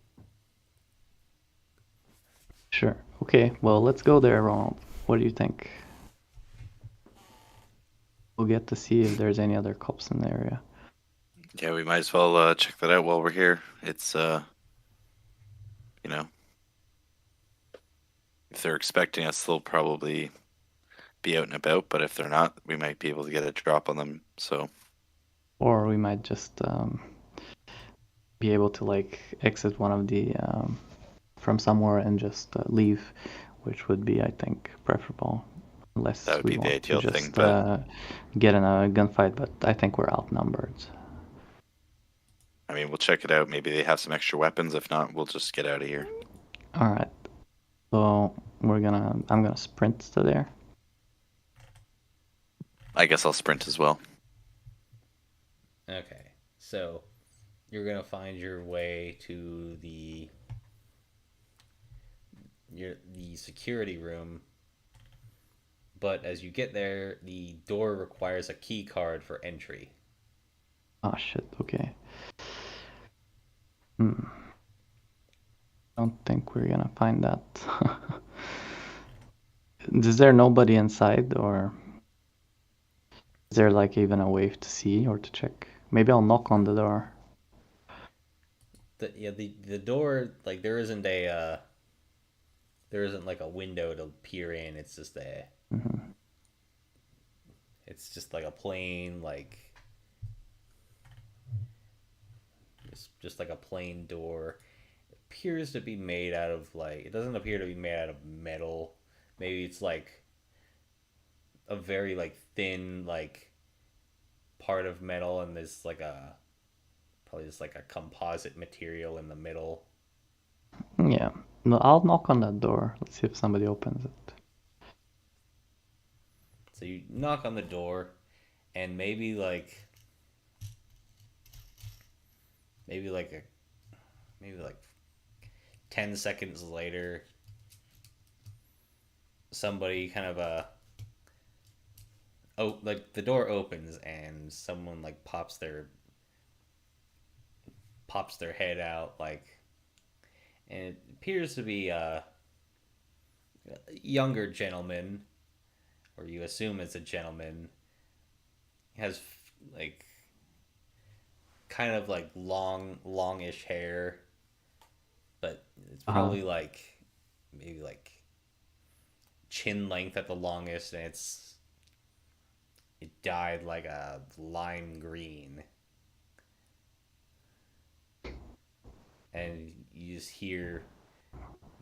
Speaker 3: Sure. Okay, well, let's go there, Ronald. What do you think? We'll get to see if there's any other cops in the area.
Speaker 1: Yeah, we might as well check that out while we're here. It's if they're expecting us, they'll probably be out and about. But if they're not, we might be able to get a drop on them. So,
Speaker 3: Or we might just be able to like exit one of the from somewhere and just leave, which would be, I think, preferable. Unless
Speaker 1: that would
Speaker 3: we
Speaker 1: be the
Speaker 3: want to
Speaker 1: ideal thing.
Speaker 3: just
Speaker 1: But
Speaker 3: get in a gunfight, but I think we're outnumbered.
Speaker 1: I mean, we'll check it out. Maybe they have some extra weapons. If not, we'll just get out of here.
Speaker 3: All right. So I'm gonna sprint to there.
Speaker 1: I guess I'll sprint as well.
Speaker 2: Okay, so you're gonna find your way to the security room, but as you get there, the door requires a key card for entry.
Speaker 3: Oh shit. Okay. Don't think we're gonna find that. Is there nobody inside, or is there like even a way to see or to check? Maybe I'll knock on the door.
Speaker 2: The door, like there isn't like a window to peer in. It's just it's just like a plain like just like a plain door. It appears to be made out of like, it doesn't appear to be made out of metal. Maybe it's like a very like thin like part of metal, and there's like a probably just like a composite material in the middle.
Speaker 3: Yeah. No, I'll knock on that door. Let's see if somebody opens it.
Speaker 2: So you knock on the door, and maybe like a maybe like 10 seconds later, somebody kind of like the door opens and someone like pops their head out, like, and it appears to be a younger gentleman, or you assume it's a gentleman. He has like kind of like longish hair, but it's probably like maybe like chin length at the longest, and it dyed like a lime green. and you just hear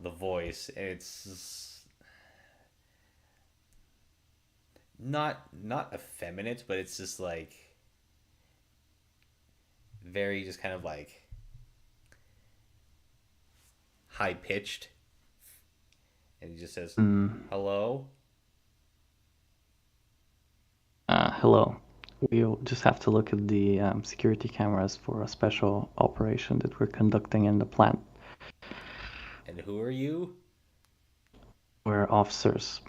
Speaker 2: the voice, and it's not effeminate, but it's just like very just kind of like high pitched, and he just says,
Speaker 3: Mm,
Speaker 2: "Hello."
Speaker 3: hello. We'll just have to look at the security cameras for a special operation that we're conducting in the plant.
Speaker 2: And who are you?
Speaker 3: We're officers.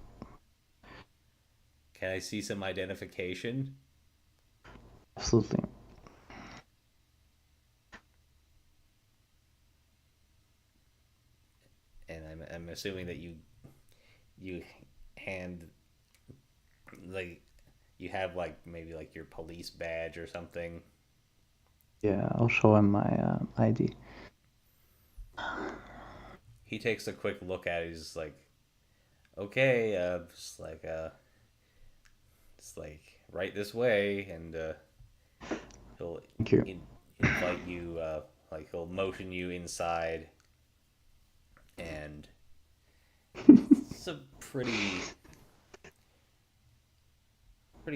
Speaker 2: Can I see some identification?
Speaker 3: Absolutely.
Speaker 2: And I'm assuming that you hand like you have like maybe like your police badge or something.
Speaker 3: Yeah, I'll show him my ID.
Speaker 2: He takes a quick look at it. He's just like, okay, just like right this way, and he'll
Speaker 3: Thank you.
Speaker 2: invite you. Like he'll motion you inside, and it's a pretty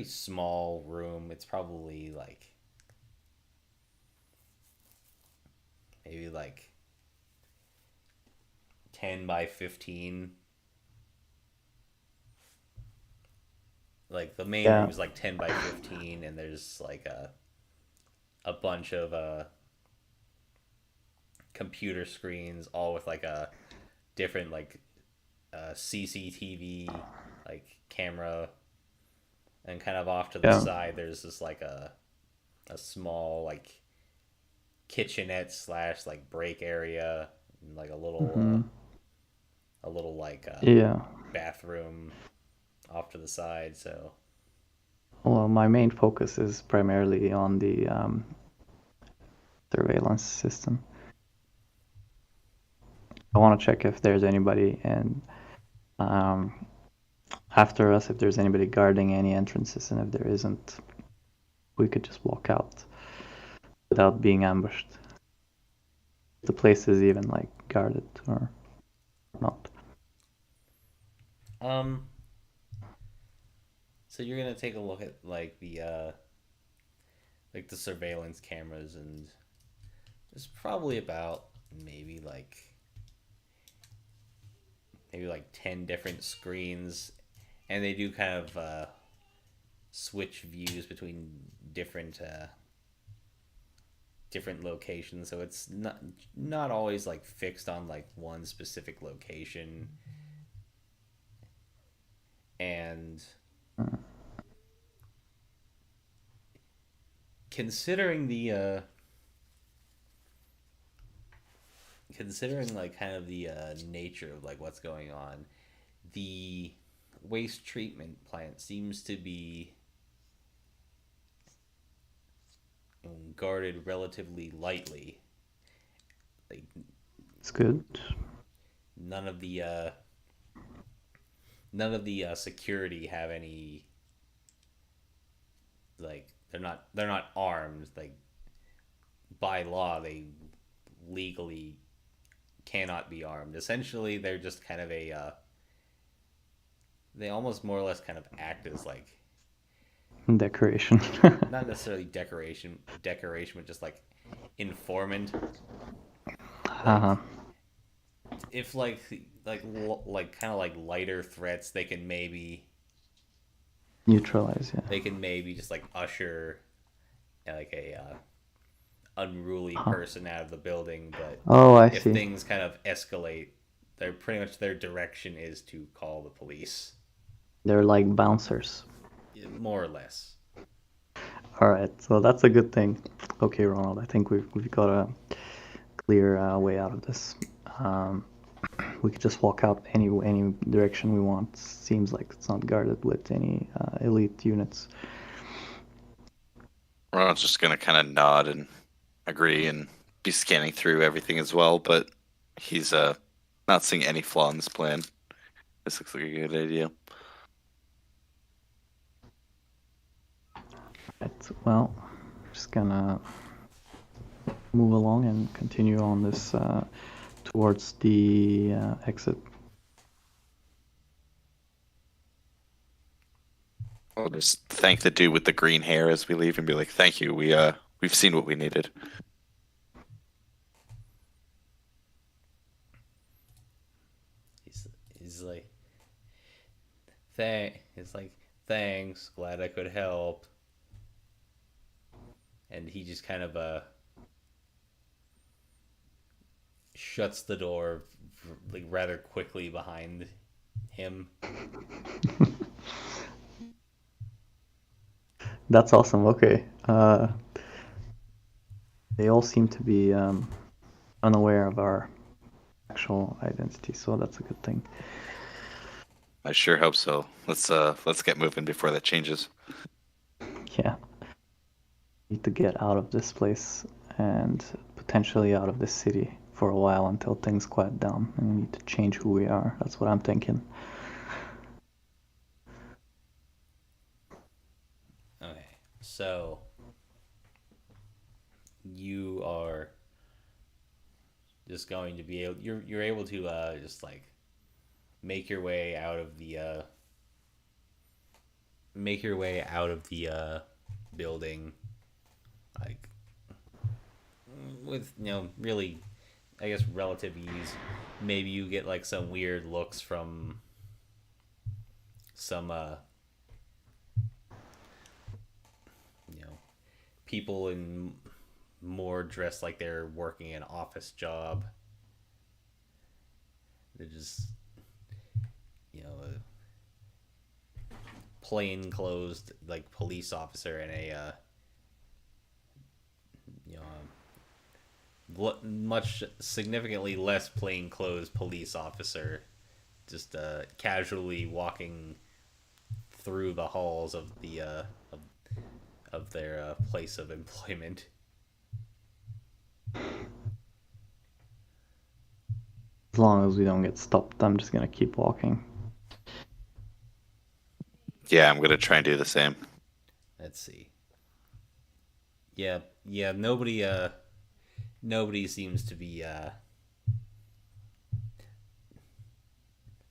Speaker 2: small room. It's probably like maybe like 10 by 15. Like the main
Speaker 3: Yeah.
Speaker 2: room is like 10 by 15, and there's like a bunch of computer screens, all with like a different like CCTV like camera, and kind of off to the
Speaker 3: Yeah.
Speaker 2: side there's just like a small like kitchenette slash like break area, and like
Speaker 3: Mm-hmm.
Speaker 2: a little like
Speaker 3: Yeah.
Speaker 2: bathroom off to the side. So
Speaker 3: Well, my main focus is primarily on the surveillance system. I want to check if there's anybody and um, after us, if there's anybody guarding any entrances, and if there isn't, we could just walk out without being ambushed. The place is even like guarded or not.
Speaker 2: um so you're gonna take a look at like the surveillance cameras, and there's probably about maybe like 10 different screens, and they do kind of switch views between different locations, so it's not always like fixed on like one specific location. And considering considering like kind of the nature of like what's going on, the waste treatment plant seems to be guarded relatively lightly. Like
Speaker 3: It's good.
Speaker 2: none of the uh, none of the security have any, like they're not armed. Like by law, they legally cannot be armed. Essentially, they're just kind of they almost more or less kind of act as like
Speaker 3: Decoration.
Speaker 2: not necessarily decoration, but just like informant. Like
Speaker 3: Uh-huh.
Speaker 2: if like kind of like lighter threats,
Speaker 3: Neutralize, yeah.
Speaker 2: they can maybe just like usher like a unruly
Speaker 3: Huh.
Speaker 2: person out of the building. But
Speaker 3: Oh, I
Speaker 2: if
Speaker 3: see.
Speaker 2: things kind of escalate, they're pretty much their direction is to call the police,
Speaker 3: They're like bouncers.
Speaker 2: more or less.
Speaker 3: All right, so that's a good thing. Okay, Ronald, I think we've got a clear way out of this. Um, we could just walk out any direction we want. Seems like it's not guarded with any elite units.
Speaker 1: Ronald's just gonna kind of nod and agree and be scanning through everything as well, but he's not seeing any flaw in this plan. This looks like a good idea.
Speaker 3: Right, well, just gonna move along and continue on this towards the exit.
Speaker 1: I'll just thank the dude with the green hair as we leave and be like, "Thank you. We've seen what we needed."
Speaker 2: He's like, It's like, thanks, glad I could help. And he just kind of shuts the door like rather quickly behind him.
Speaker 3: That's awesome. Okay. They all seem to be unaware of our actual identity, so that's a good thing.
Speaker 1: I sure hope so. Let's get moving before that changes.
Speaker 3: Yeah. Need to get out of this place and potentially out of this city for a while until things quiet down, and we need to change who we are. That's what I'm thinking.
Speaker 2: Okay, so you are just going to be able. You're able to just like make your way out of the building, like with really, I guess, relative ease. Maybe you get like some weird looks from some people in more dressed like they're working an office job. They're just a plain clothes like police officer and a much significantly less plain clothes police officer just casually walking through the halls of the of their place of employment.
Speaker 3: As long as we don't get stopped, I'm just gonna keep walking.
Speaker 1: Yeah, I'm gonna try and do the same.
Speaker 2: Let's see. Yeah, nobody seems to be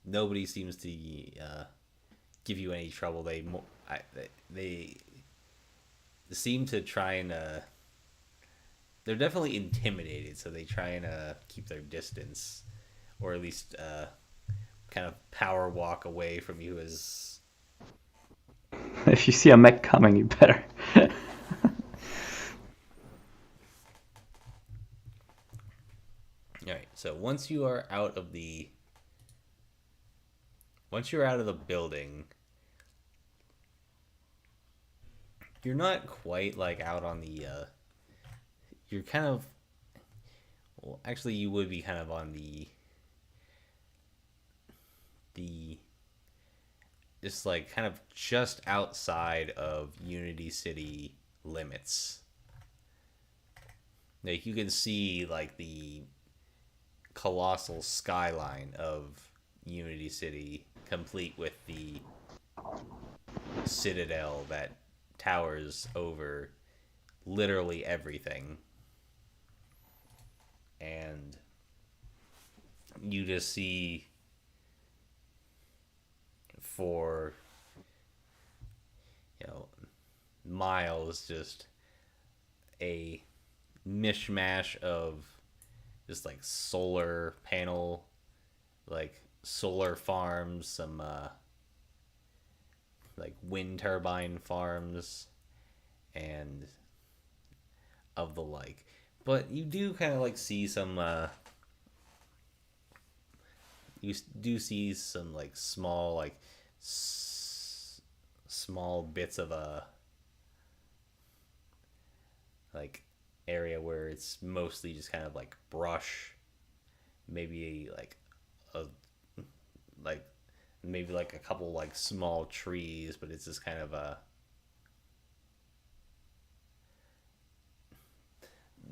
Speaker 2: nobody seems to give you any trouble. They seem to try and they're definitely intimidated, so they try and keep their distance, or at least kind of power walk away from you as.
Speaker 3: If you see a mech coming, you better.
Speaker 2: All right. So once you're out of the building, you're not quite like out on the. You're kind of. Well, actually, you would be kind of on the. Just like kind of just outside of Unity City limits. Like you can see like the colossal skyline of Unity City, complete with the citadel that towers over literally everything. And you just see for miles just a mishmash of just like solar panel, like solar farms, some like wind turbine farms, and of the like. But you do kind of like see some you do see some like small like small bits of a like area where it's mostly just kind of like brush, maybe like a like maybe like a couple like small trees, but it's just kind of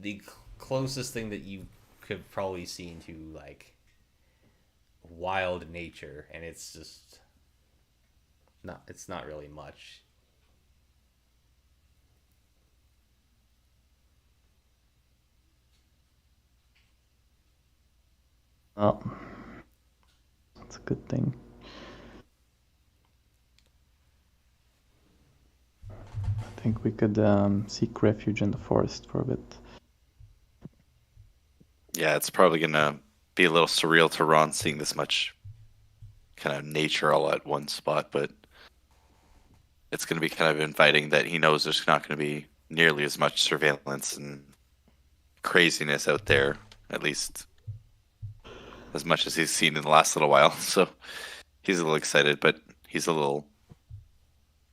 Speaker 2: the closest thing that you could probably seen to like wild nature, and it's just it's not really much.
Speaker 3: Well, that's a good thing. I think we could seek refuge in the forest for a bit.
Speaker 1: Yeah, it's probably gonna be a little surreal to Ron seeing this much kind of nature all at one spot, but it's gonna be kind of inviting that he knows there's not gonna be nearly as much surveillance and craziness out there, at least as much as he's seen in the last little while. So he's a little excited, but he's a little.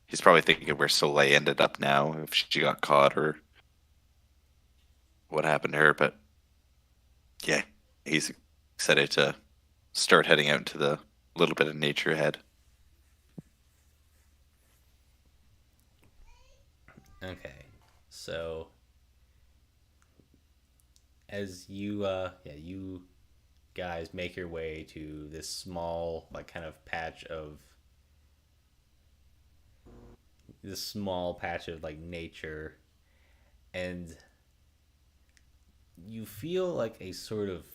Speaker 1: He's probably thinking of where Soleil ended up now, if she got caught or what happened to her. But yeah, he's excited to start heading out into the little bit of nature ahead.
Speaker 2: Okay, so as you guys make your way to this small like kind of patch of like nature, and you feel like a sort of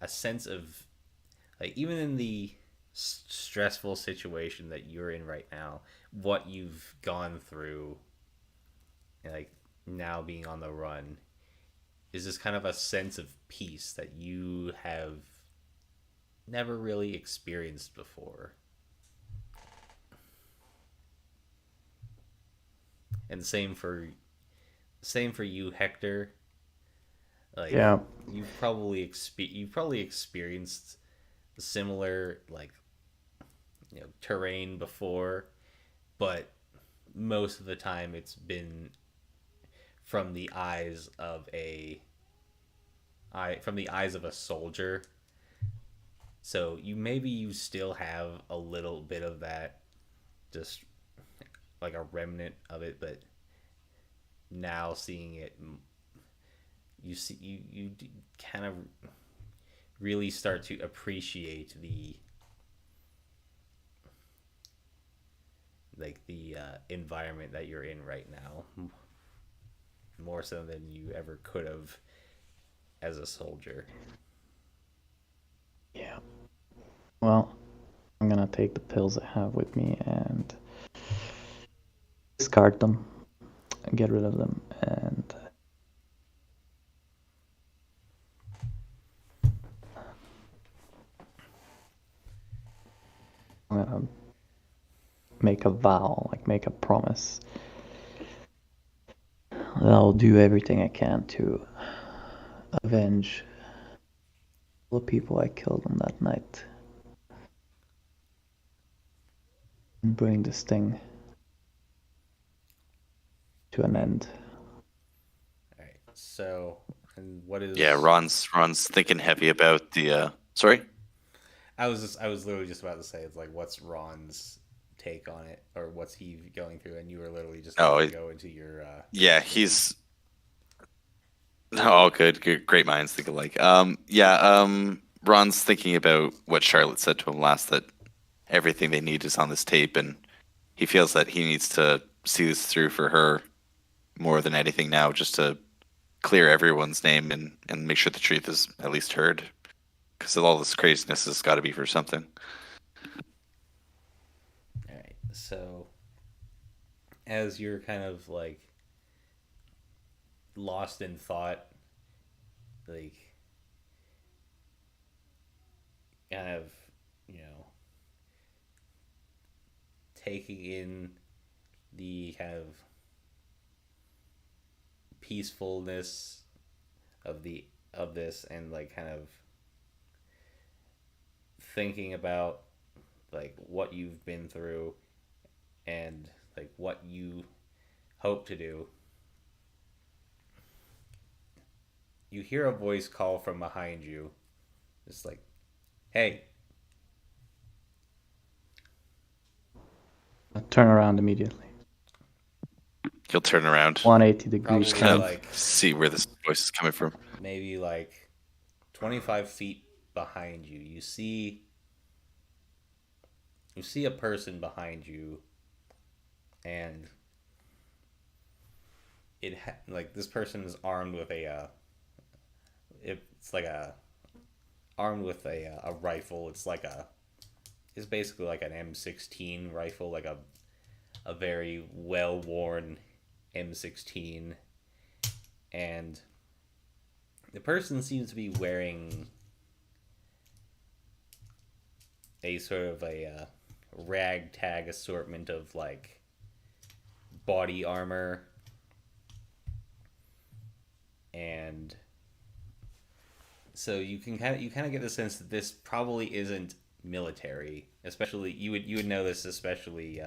Speaker 2: a sense of like even in the stressful situation that you're in right now, what you've gone through, like now being on the run, is this kind of a sense of peace that you have never really experienced before. And same for you, Hector. Like
Speaker 3: Yeah,
Speaker 2: you've probably experienced similar like terrain before, but most of the time it's been from the eyes of a soldier. So you still have a little bit of that, just like a remnant of it, but now seeing it, you kind of really start to appreciate the environment that you're in right now more so than you ever could have as a soldier.
Speaker 3: yeah. Well, I'm gonna take the pills I have with me and discard them, and get rid of them, and I'm gonna make a vow, like make a promise that I'll do everything I can to avenge the people I killed on that night and bring this thing to an end.
Speaker 2: All right. So, and what is?
Speaker 1: Yeah, Ron's thinking heavy about the. Sorry.
Speaker 2: I was literally just about to say it's like what's Ron's take on it or what's he going through, and you were literally just
Speaker 1: Oh,
Speaker 2: about to go into your.
Speaker 1: Yeah, he's. Oh, good, great minds think alike. Yeah, Ron's thinking about what Charlotte said to him last, that everything they need is on this tape, and he feels that he needs to see this through for her more than anything now, just to clear everyone's name and make sure the truth is at least heard. Because all this craziness has got to be for something.
Speaker 2: All right. So, as you're kind of like lost in thought, like kind of, you know, taking in the kind of peacefulness of this and like kind of thinking about like what you've been through and like what you hope to do, you hear a voice call from behind you. It's like, hey.
Speaker 3: I turn around immediately.
Speaker 1: He'll turn around,
Speaker 3: 180 degrees.
Speaker 2: Probably
Speaker 1: kind of
Speaker 2: like
Speaker 1: see where this voice is coming from.
Speaker 2: maybe like 25 feet behind you. You see a person behind you, and like this person is armed with it's like a armed with a rifle. It's basically like an M16 rifle, like a very well worn M16, and the person seems to be wearing a sort of a ragtag assortment of like body armor, and so you kind of get the sense that this probably isn't military. Especially you would know this, especially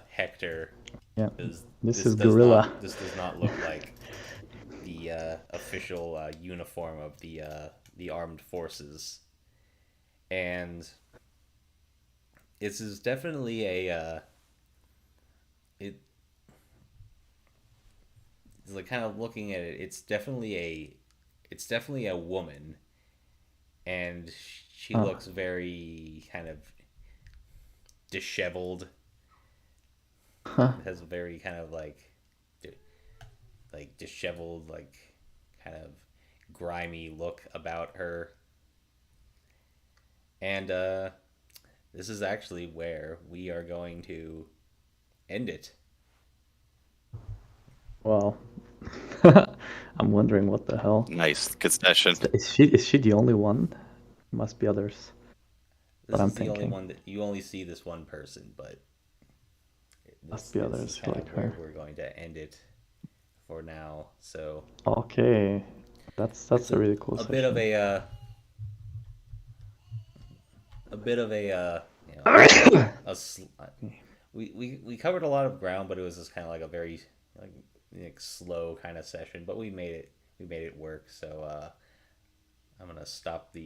Speaker 2: Hector.
Speaker 3: Yeah,
Speaker 2: Because
Speaker 3: this is guerrilla.
Speaker 2: This does not look like the official uniform of the armed forces, and this is definitely it's like kind of looking at it. It's definitely a woman, and she looks very kind of disheveled.
Speaker 3: Huh.
Speaker 2: Has a very kind of like disheveled, like kind of grimy look about her. And this is actually where we are going to end it.
Speaker 3: Well, I'm wondering what the hell.
Speaker 1: Nice concession.
Speaker 3: Is she the only one? Must be others.
Speaker 2: This
Speaker 3: But I'm
Speaker 2: is the only
Speaker 3: thinking.
Speaker 2: one that you only see this one person, but
Speaker 3: Must be
Speaker 2: this
Speaker 3: others
Speaker 2: is kind
Speaker 3: like
Speaker 2: of where
Speaker 3: her.
Speaker 2: we're going to end it for now. So
Speaker 3: Okay, that's
Speaker 2: it's
Speaker 3: a really cool
Speaker 2: a
Speaker 3: session.
Speaker 2: bit of you know, we covered a lot of ground, but it was just kind of like a very like slow kind of session. But we made it work. So I'm gonna stop the